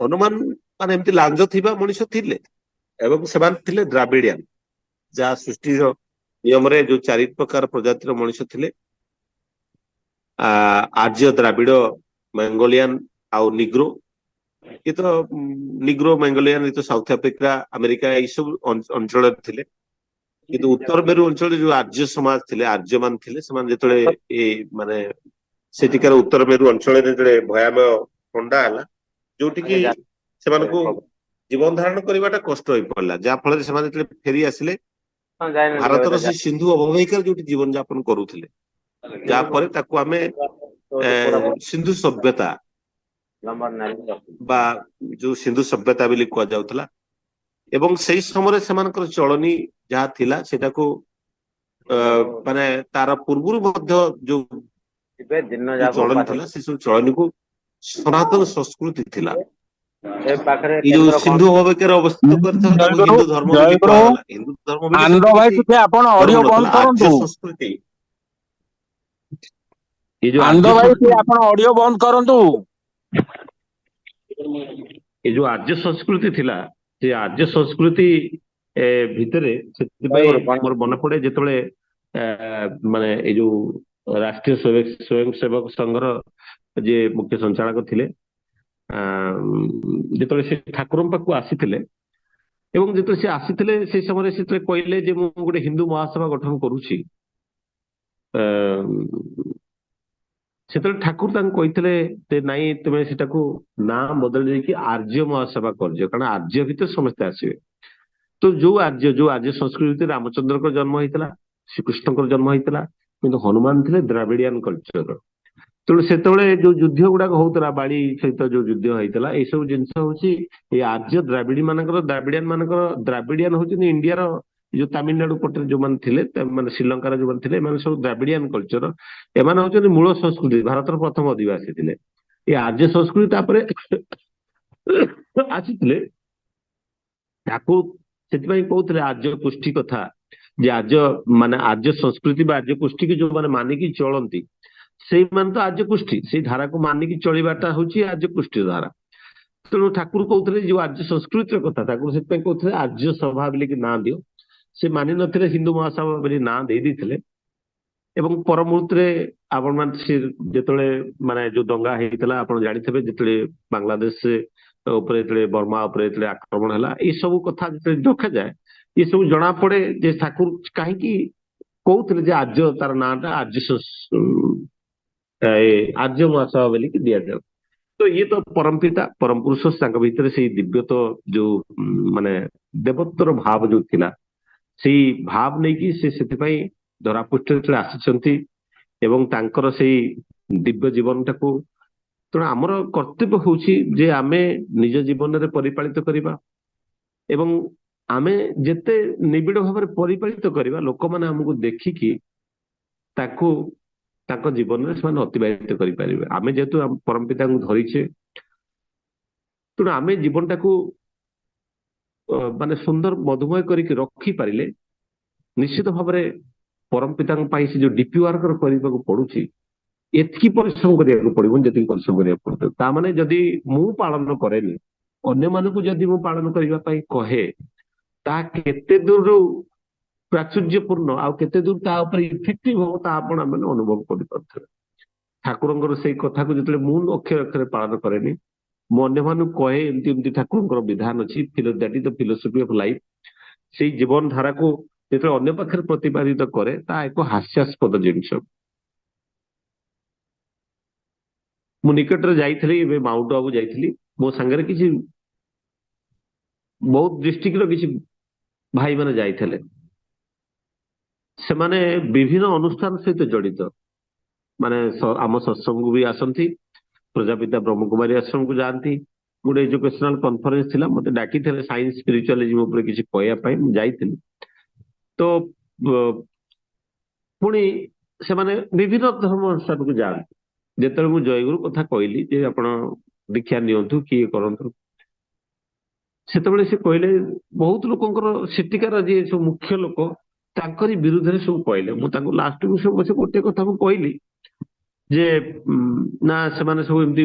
ହନୁମାନ ମାନେ ଏମିତି ଲାଞ୍ଜ ଥିବା ମଣିଷ ଥିଲେ, ଏବଂ ସେମାନେ ଥିଲେ ଦ୍ରାବିଡିଆନ, ଯାହା ସୃଷ୍ଟିର ନିୟମରେ ଯୋଉ 4 ପ୍ରକାର ପ୍ରଜାତିର ମଣିଷ ଥିଲେ, ଆର୍ଯ୍ୟ, ଦ୍ରାବିଡ, ମଙ୍ଗୋଲିଆନ ଆଉ ନିଗ୍ରୋ। ଏ ତ ନିଗ୍ରୋ ମଙ୍ଗୋଲିଆନ ଏ ତ ସାଉଥ ଆଫ୍ରିକା, ଆମେରିକା ଏଇ ସବୁ ଅଞ୍ଚଳରେ ଥିଲେ। କିନ୍ତୁ ଉତ୍ତର ମେରୁ ଅଞ୍ଚଳରେ ଯୋଉ ଆର୍ଯ୍ୟ ସମାଜ ଥିଲେ, ଆର୍ଯ୍ୟମାନ ଥିଲେ, ସେମାନେ ଯେତେବେଳେ ଏଇ ମାନେ ସେଠିକାର ଉତ୍ତର ମେରୁ ଅଞ୍ଚଳରେ ଯେତେବେଳେ ଭୟାବହ ଥଣ୍ଡା ହେଲା, ଯୋଉଠିକି ସେମାନଙ୍କୁ ଜୀବନ ଧାରଣ କରିବାଟା କଷ୍ଟ ହେଇପଡିଲା, ଯାହା ଫଳରେ ସେମାନେ ଯେତେବେଳେ ଫେରି ଆସିଲେ ଭାରତର ସେ ସିନ୍ଧୁ ଅବବାହିକାରେ ଯୋଉଠି ଜୀବନ ଯାପନ କରୁଥିଲେ, ଯାହା ପରେ ତାକୁ ଆମେ ସିନ୍ଧୁ ସଭ୍ୟତା ବା ଯୋଉ ସିନ୍ଧୁ ସଭ୍ୟତା ବୋଲି କୁହାଯାଉଥିଲା। ଏବଂ ସେଇ ସମୟରେ ସେମାନଙ୍କର ଚଳନୀ ଯାହା ଥିଲା ସେଟାକୁ ମାନେ ତାର ପୂର୍ବରୁ ମଧ୍ୟ ଯୋଉ ଚଳନୀ ଥିଲା, ସେ ସବୁ ଚଳନୀକୁ ସନାତନ ସଂସ୍କୃତି ଥିଲା। ଏଇ ଯୋଉ ସିନ୍ଧୁ ଅବବାହିକାରେ ଅବସ୍ଥିତ କରିଥିବା ତାକୁ ଜୟଗୁରୁ ହିନ୍ଦୁ ଧର୍ମ ବୋଲି ଜୟଗୁରୁ କୁହାଗଲା। ହିନ୍ଦୁ ଧର୍ମ ବୋଲି ଆନନ୍ଦ ସେମିତି ଭାଇ କିଛି ଟିକେ ଆପଣ ଧର୍ମ ଅଡିଓ ବନ୍ଦ ନଥିଲା, ଆର୍ଯ୍ୟ କରନ୍ତୁ। ସଂସ୍କୃତି। ଏଇ ଯୋଉ ଆନନ୍ଦ ଆର୍ଯ୍ୟ ଭାଇ ଟିକେ ସଂସ୍କୃତି, ଆପଣ ଅଡିଓ ବନ୍ଦ କରନ୍ତୁ। ଏ ଯୋଉ ଆର୍ଯ୍ୟ ସଂସ୍କୃତି ଥିଲା, ସେ ଆର୍ଯ୍ୟ ସଂସ୍କୃତି ଭିତରେ ସେଥିପାଇଁ ମୋର ମନେ ପଡେ ଯେତେବେଳେ ମାନେ ଏଇ ଯୋଉ ରାଷ୍ଟ୍ରୀୟ ସ୍ୱୟଂସେବକ ସଂଘର ଯିଏ ମୁଖ୍ୟ ସଞ୍ଚାଳକ ଥିଲେ, ଯେତେବେଳେ ସେ ଠାକୁରଙ୍କ ପାଖକୁ ଆସିଥିଲେ, ଏବଂ ଯେତେବେଳେ ସେ ଆସିଥିଲେ ସେଇ ସମୟରେ ସେ ଯେତେବେଳେ କହିଲେ ଯେ ମୁଁ ଗୋଟେ ହିନ୍ଦୁ ମହାସଭା ଗଠନ କରୁଛି, ସେତେବେଳେ ଠାକୁର ତାଙ୍କୁ କହିଥିଲେ ଯେ ନାଇଁ ତୁମେ ସେଟାକୁ ନାଁ ବଦଳି ଦେଇକି ଆର୍ଯ୍ୟ ମହାସଭା କରିଦିଅ, କାରଣ ଆର୍ଯ୍ୟ ଭିତରେ ସମସ୍ତେ ଆସିବେ। ତ ଯୋଉ ଆର୍ଯ୍ୟ ସଂସ୍କୃତି ଭିତରେ ରାମଚନ୍ଦ୍ରଙ୍କର ଜନ୍ମ ହେଇଥିଲା, ଶ୍ରୀକୃଷ୍ଣଙ୍କର ଜନ୍ମ ହେଇଥିଲା, କିନ୍ତୁ ହନୁମାନ ଥିଲେ ଦ୍ରାବିଡିଆନ କଲଚର। ତେଣୁ ସେତେବେଳେ ଯୋଉ ଯୁଦ୍ଧ ଗୁଡାକ ହଉଥିଲା, ବାଳି ସହିତ ଯୋଉ ଯୁଦ୍ଧ ହେଇଥିଲା, ଏଇ ସବୁ ଜିନିଷ ହଉଛି ଏଇ ଆର୍ଯ୍ୟ ଦ୍ରାବିଡିଆନ ହଉଛନ୍ତି ଇଣ୍ଡିଆର ଯୋଉ ତାମିଲନାଡୁ ପଟରେ ଯୋଉମାନେ ଥିଲେ, ମାନେ ଶ୍ରୀଲଙ୍କାର ଯୋଉମାନେ ଥିଲେ, ଏମାନେ ସବୁ ଦ୍ରାବିଡିଆନ କଲଚର। ଏମାନେ ହଉଛନ୍ତି ମୂଳ ସଂସ୍କୃତି, ଭାରତର ପ୍ରଥମ ଅଧିବାସୀ ଥିଲେ। ଏ ଆର୍ଯ୍ୟ ସଂସ୍କୃତି ତାପରେ ଆସିଥିଲେ। ତାକୁ ସେଥିପାଇଁ କହୁଥିଲେ ଆର୍ଯ୍ୟ ଗୋଷ୍ଠୀ କଥା, ଯେ ଆର୍ଯ୍ୟ ସଂସ୍କୃତି ବା ଆର୍ଯ୍ୟ ଗୋଷ୍ଠୀକି ଯୋଉମାନେ ମାନିକି ଚଳନ୍ତି, ସେଇମାନେ ତ ଆର୍ଯ୍ୟ ଗୋଷ୍ଠୀ। ସେଇ ଧାରାକୁ ମାନିକି ଚଳିବାଟା ହଉଛି ଆର୍ଯ୍ୟ ଗୋଷ୍ଠୀର ଧାରା। ତେଣୁ ଠାକୁର କହୁଥିଲେ ଯୋଉ ଆର୍ଯ୍ୟ ସଂସ୍କୃତିର କଥା, ତାକୁ ସେଥିପାଇଁ କହୁଥିଲେ ଆର୍ଯ୍ୟ ସଭା ବୋଲିକି ନାଁ ଦିଅ। ସେ ମାନି ନଥିଲେ, ହିନ୍ଦୁ ମହାସଭା ବୋଲି ନାଁ ଦେଇଥିଲେ। ଏବଂ ପର ମୁହୂର୍ତ୍ତରେ ଆପଣ ମାନେ ଯେତେବେଳେ ମାନେ ଯୋଉ ଦଙ୍ଗା ହେଇଥିଲା ଆପଣ ଜାଣିଥିବେ, ଯେତେବେଳେ ବାଂଲାଦେଶ ଉପରେ ଯେତେବେଳେ ବର୍ମା ଉପରେ ଯେତେବେଳେ ଆକ୍ରମଣ ହେଲା, ଏଇ ସବୁ କଥା ଯେତେବେଳେ ଦେଖାଯାଏ, ଏ ସବୁ ଜଣା ପଡେ ଯେ ଠାକୁର କାହିଁକି କହୁଥିଲେ ଯେ ଆର୍ଯ୍ୟ, ତାର ନାଁଟା ଆର୍ଯ୍ୟ ମହାସଭା ବୋଲିକି ଦିଆଯାଉ। ତ ଇଏ ତ ପରମପିତା ପରମ ପୁରୁଷ, ତାଙ୍କ ଭିତରେ ସେଇ ଦିବ୍ୟତ ଯୋଉ ମାନେ ଦେବତ୍ୱର ଭାବ ଯୋଉ ଥିଲା, ସେଇ ଭାବ ନେଇକି ସେ ସେଥିପାଇଁ ଧରାପୃଷ୍ଠରେ ଯେତେବେଳେ ଆସିଛନ୍ତି ଏବଂ ତାଙ୍କର ସେଇ ଦିବ୍ୟ ଜୀବନଟାକୁ, ତେଣୁ ଆମର କର୍ତ୍ତବ୍ୟ ହଉଛି ଯେ ଆମେ ନିଜ ଜୀବନରେ ପରିପାଳିତ କରିବା ଏବଂ ଆମେ ଯେତେ ନିବିଡ଼ ଭାବରେ ପରିପାଳିତ କରିବା, ଲୋକମାନେ ଆମକୁ ଦେଖିକି ତାକୁ ତାଙ୍କ ଜୀବନରେ ସେମାନେ ଅତିବାହିତ କରିପାରିବେ। ଆମେ ଯେହେତୁ ଆମ ପରମପିତାଙ୍କୁ ଧରିଛେ, ତେଣୁ ଆମେ ଜୀବନଟାକୁ ମାନେ ସୁନ୍ଦର ମଧୁମୟ କରିକି ରଖିପାରିଲେ ନିଶ୍ଚିତ ଭାବରେ ପରମପିତାଙ୍କ ପାଇଁ ସେ ଯୋଉ ଡିପି ୱାର୍କ କରିବାକୁ ପଡୁଛି, ଏତିକି ପରିଶ୍ରମ କରିବାକୁ ପଡିବନି ଯେତିକି ପରିଶ୍ରମ କରିବାକୁ ପଡୁଥିବ। ତା ମାନେ ଯଦି ମୁଁ ପାଳନ କରେନି, ଅନ୍ୟମାନଙ୍କୁ ଯଦି ମୁଁ ପାଳନ କରିବା ପାଇଁ କହେ, ତାହା କେତେ ଦୂରରୁ ପ୍ରାଚୁର୍ଯ୍ୟପୂର୍ଣ୍ଣ ଆଉ କେତେ ଦୂର ତା ଉପରେ ଇଫେକ୍ଟିଭ ହବ, ତା ଆପଣ ମାନେ ଅନୁଭବ କରିପାରୁଥିବେ। ଠାକୁରଙ୍କର ସେଇ କଥାକୁ ଯେତେବେଳେ ମୁଁ ଅକ୍ଷରେ ଅକ୍ଷରେ ପାଳନ କରେନି, ମୁଁ ଅନ୍ୟମାନଙ୍କୁ କହେ ଏମିତି ଏମିତି ଠାକୁରଙ୍କର ବିଧାନ ଅଛି, that is the philosophy of life, ସେଇ ଜୀବନ ଧାରାକୁ ଯେତେବେଳେ ଅନ୍ୟ ପାଖରେ ପ୍ରତିପାଦିତ କରେ, ତାହା ଏକ ହାସ୍ୟାସ୍ପଦ ଜିନିଷ। ମୁଁ ନିକଟରେ ଯାଇଥିଲି, ଏବେ ମାଉଣ୍ଟ ବାବୁ ଯାଇଥିଲି, ମୋ ସାଙ୍ଗରେ କିଛି ବହୁତ ଡିଷ୍ଟ୍ରିକ୍ଟର କିଛି ଭାଇ ମାନେ ଯାଇଥିଲେ। ସେମାନେ ବିଭିନ୍ନ ଅନୁଷ୍ଠାନ ସହିତ ଜଡିତ, ମାନେ ଆମ ସତ୍ସଙ୍ଗକୁ ବି ଆସନ୍ତି, ପ୍ରଜାପିତା ବ୍ରହ୍ମକୁମାରୀ ଆଶ୍ରମକୁ ଯାଆନ୍ତି। ଗୋଟେ ଏଜୁକେଶନାଲ କନଫରେନ୍ସ ଥିଲା, ମତେ ଡାକିଥିଲେ ସାଇନ୍ସ ସ୍ପିରିଚୁଆଲିଜିମ ଉପରେ କିଛି କହିବା ପାଇଁ, ମୁଁ ଯାଇଥିଲି। ତ ପୁଣି ସେମାନେ ବିଭିନ୍ନ ଧର୍ମ ଅନୁଷ୍ଠାନକୁ ଯାଆନ୍ତି। ଯେତେବେଳେ ମୁଁ ଜୟଗୁରୁ କଥା କହିଲି ଯେ ଆପଣ ଦୀକ୍ଷା ନିଅନ୍ତୁ କିଏ କରନ୍ତୁ, ସେତେବେଳେ ସେ କହିଲେ, ବହୁତ ଲୋକଙ୍କର ସେଠିକାର ଯିଏ ସବୁ ମୁଖ୍ୟ ଲୋକ ତାଙ୍କରି ବିରୁଦ୍ଧରେ ସବୁ କହିଲେ। ମୁଁ ତାଙ୍କୁ ଲାଷ୍ଟକୁ ସବୁ ବସି ଗୋଟେ କଥା ମୁଁ କହିଲି ଯେ ନା ସେମାନେ ସବୁ ଏମିତି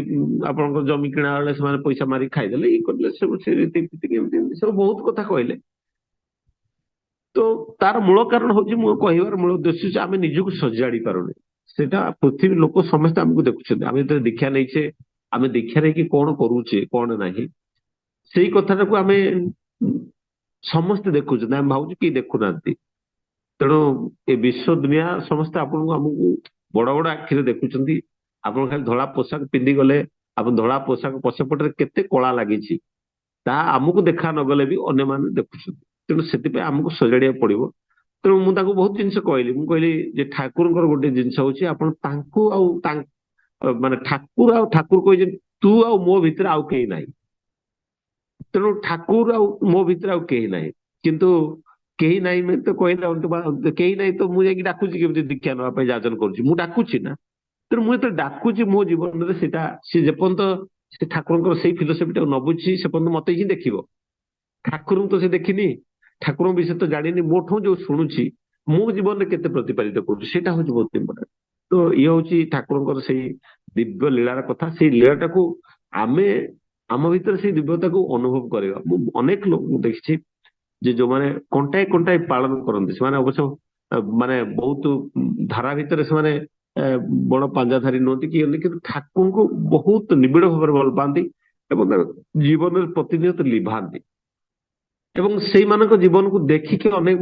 ଆପଣଙ୍କ ଜମି କିଣା ବେଳେ ସେମାନେ ପଇସା ମାରି ଖାଇଦେଲେ, ଇଏ କରିଦେଲେ, ସବୁ ସେ ଏମିତି ସବୁ ବହୁତ କଥା କହିଲେ। ତ ତାର ମୂଳ କାରଣ ହଉଛି, ମୁଁ କହିବାର ମୂଳ ଉଦ୍ଦେଶ୍ୟ ହଉଛି ଆମେ ନିଜକୁ ସଜାଡି ପାରୁନେ। ସେଟା ପୃଥିବୀ ଲୋକ ସମସ୍ତେ ଆମକୁ ଦେଖୁଛନ୍ତି, ଆମେ ଯେତେବେଳେ ଦୀକ୍ଷା ନେଇଛେ, ଆମେ ଦୀକ୍ଷା ନେଇକି କଣ କରୁଛେ କଣ ନାହିଁ, ସେଇ କଥାଟାକୁ ଆମେ ସମସ୍ତେ ଦେଖୁଛନ୍ତି, ଆମେ ଭାବୁଛୁ କେହି ଦେଖୁନାହାନ୍ତି। ତେଣୁ ଏ ବିଶ୍ବ ଦୁନିଆ ସମସ୍ତେ ଆପଣଙ୍କୁ ଆମକୁ ବଡ ବଡ ଆଖିରେ ଦେଖୁଛନ୍ତି। ଆପଣ ଖାଲି ଧଳା ପୋଷାକ ପିନ୍ଧି ଗଲେ, ଆପଣ ଧଳା ପୋଷାକ ପଛପଟରେ କେତେ କଳା ଲାଗିଛି ତାହା ଆମକୁ ଦେଖା ନଗଲେ ବି ଅନ୍ୟମାନେ ଦେଖୁଛନ୍ତି। ତେଣୁ ସେଥିପାଇଁ ଆମକୁ ସଜାଡିବାକୁ ପଡିବ। ତେଣୁ ମୁଁ ତାଙ୍କୁ ବହୁତ ଜିନିଷ କହିଲି। ମୁଁ କହିଲି ଯେ ଠାକୁରଙ୍କର ଗୋଟେ ଜିନିଷ ହଉଛି, ଆପଣ ତାଙ୍କୁ ଆଉ ମାନେ ଠାକୁର ଆଉ ଠାକୁର କହିଛନ୍ତି ତୁ ଆଉ ମୋ ଭିତରେ ଆଉ କେହି ନାହିଁ। ତେଣୁ ଠାକୁର ଆଉ ମୋ ଭିତରେ ଆଉ କେହି ନାହିଁ। କିନ୍ତୁ କେହି ନାହିଁ ତ କହିଲେ, କେହି ନାହିଁ ତ ମୁଁ ଯାଇକି ଡାକୁଛି କେମିତି ଦୀକ୍ଷା ନେବା ପାଇଁ ଯାଚନା କରୁଛି, ମୁଁ ଡାକୁଛି ନା। ତେଣୁ ମୁଁ ଯେତେବେଳେ ଡାକୁଛି ମୋ ଜୀବନରେ ସେଇଟା, ସେ ଯେପର୍ଯ୍ୟନ୍ତ ସେ ଠାକୁରଙ୍କର ସେଇ ଫିଲୋସଫିଟାକୁ ନ ବୁଝିଛି ସେ ପର୍ଯ୍ୟନ୍ତ ମତେ ହିଁ ଦେଖିବ। ଠାକୁରଙ୍କୁ ତ ସେ ଦେଖିନି, ଠାକୁରଙ୍କ ବିଷୟ ତ ଜାଣିନି, ମୋଠୁ ଯୋଉ ଶୁଣୁଛି ମୋ ଜୀବନରେ କେତେ ପ୍ରତିପାଦିତ କରୁଛି, ସେଇଟା ହଉଛି ବହୁତ ଇମ୍ପୋର୍ଟାଣ୍ଟ। ତ ଇଏ ହଉଛି ଠାକୁରଙ୍କର ସେଇ ଦିବ୍ୟ ଲୀଳାର କଥା। ସେଇ ଲୀଳାଟାକୁ ଆମେ ଆମ ଭିତରେ ସେଇ ଦିବ୍ୟତାକୁ ଅନୁଭବ କରିବା। ମୁଁ ଅନେକ ଲୋକଙ୍କୁ ଦେଖିଛି ଯେ ଯୋଉମାନେ କଣ୍ଟାଏ କଣ୍ଟାଏ ପାଳନ କରନ୍ତି, ସେମାନେ ଅବଶ୍ୟ ମାନେ ବହୁତ ଧାରା ଭିତରେ ସେମାନେ ବଡ ପାଞ୍ଜାଧାରୀ ନୁହନ୍ତି କି, କିନ୍ତୁ ଠାକୁରଙ୍କୁ ବହୁତ ନିବିଡ଼ ଭାବରେ ଭଲ ପାଆନ୍ତି ଏବଂ ଜୀବନରେ ପ୍ରତିନିୟତ ଲିଭାନ୍ତି। ଏବଂ ସେଇମାନଙ୍କ ଜୀବନକୁ ଦେଖିକି ଅନେକ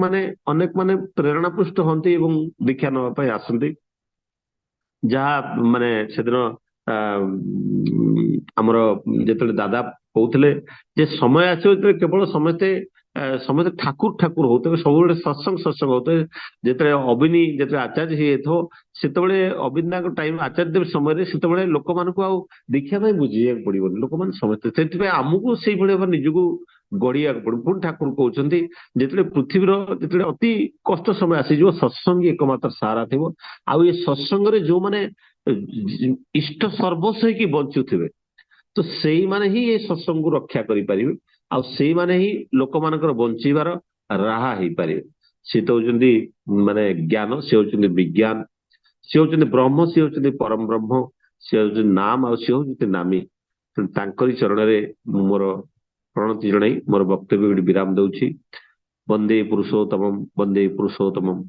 ମାନେ ପ୍ରେରଣା ପୃଷ୍ଟ ହୁଅନ୍ତି ଏବଂ ଦୀକ୍ଷା ନେବା ପାଇଁ ଆସନ୍ତି। ଯାହା ମାନେ ସେଦିନ ଆ ଆମର ଯେତେବେଳେ ଦାଦା କହୁଥିଲେ ଯେ ସମୟ ଆସିବ ଯେତେବେଳେ କେବଳ ସମସ୍ତେ ଠାକୁର ଠାକୁର ହଉଥିବେ, ସବୁବେଳେ ସତ୍ସଙ୍ଗ ସତ୍ସଙ୍ଗ ହଉଥିବେ। ଯେତେବେଳେ ଅବିନି ଯେତେବେଳେ ଆଚାର୍ଯ୍ୟ ହେଇଯାଇଥିବ, ସେତେବେଳେ ଅବିନ୍ଦାଙ୍କ ଟାଇମ ଆଚାର୍ଯ୍ୟ ଦେବ ସମୟରେ, ସେତେବେଳେ ଲୋକମାନଙ୍କୁ ଆଉ ଦେଖିବା ପାଇଁ ବୁଝିବାକୁ ପଡିବନି, ଲୋକମାନେ ସମସ୍ତେ। ସେଥିପାଇଁ ଆମକୁ ସେଇଭଳି ଭାବରେ ନିଜକୁ ଗଢିବାକୁ ପଡିବ। ପୁଣି ଠାକୁର କହୁଛନ୍ତି ଯେତେବେଳେ ପୃଥିବୀର ଯେତେବେଳେ ଅତି କଷ୍ଟ ସମୟ ଆସିଯିବ, ସତ୍ସଙ୍ଗୀ ଏକମାତ୍ର ସାହାରା ଥିବ। ଆଉ ଏ ସତ୍ସଙ୍ଗରେ ଯୋଉମାନେ ଇଷ୍ଟ ସର୍ବସ୍ୱ ହେଇକି ବଞ୍ଚୁଥିବେ, ତ ସେଇମାନେ ହିଁ ଏ ସତ୍ସଙ୍ଗକୁ ରକ୍ଷା କରିପାରିବେ। ଆଉ ସେଇମାନେ ହିଁ ଲୋକମାନଙ୍କର ବଞ୍ଚିବାର ରାହା ହେଇପାରିବେ। ସେ ତ ହଉଛନ୍ତି ମାନେ ଜ୍ଞାନ, ସେ ହଉଛନ୍ତି ବିଜ୍ଞାନ, ସେ ହଉଛନ୍ତି ବ୍ରହ୍ମ, ସେ ହଉଛନ୍ତି ପରମ ବ୍ରହ୍ମ, ସେ ହଉଛନ୍ତି ନାମ, ଆଉ ସେ ହଉଛନ୍ତି ନାମୀ। ତେଣୁ ତାଙ୍କରି ଚରଣରେ ମୁଁ ମୋର ପ୍ରଣତି ଜଣାଇ ମୋର ବକ୍ତବ୍ୟ ବିରାମ ଦଉଛି। ବନ୍ଦେ ପୁରୁଷୋତ୍ତମମ୍, ବନ୍ଦେ ପୁରୁଷୋତ୍ତମମ୍।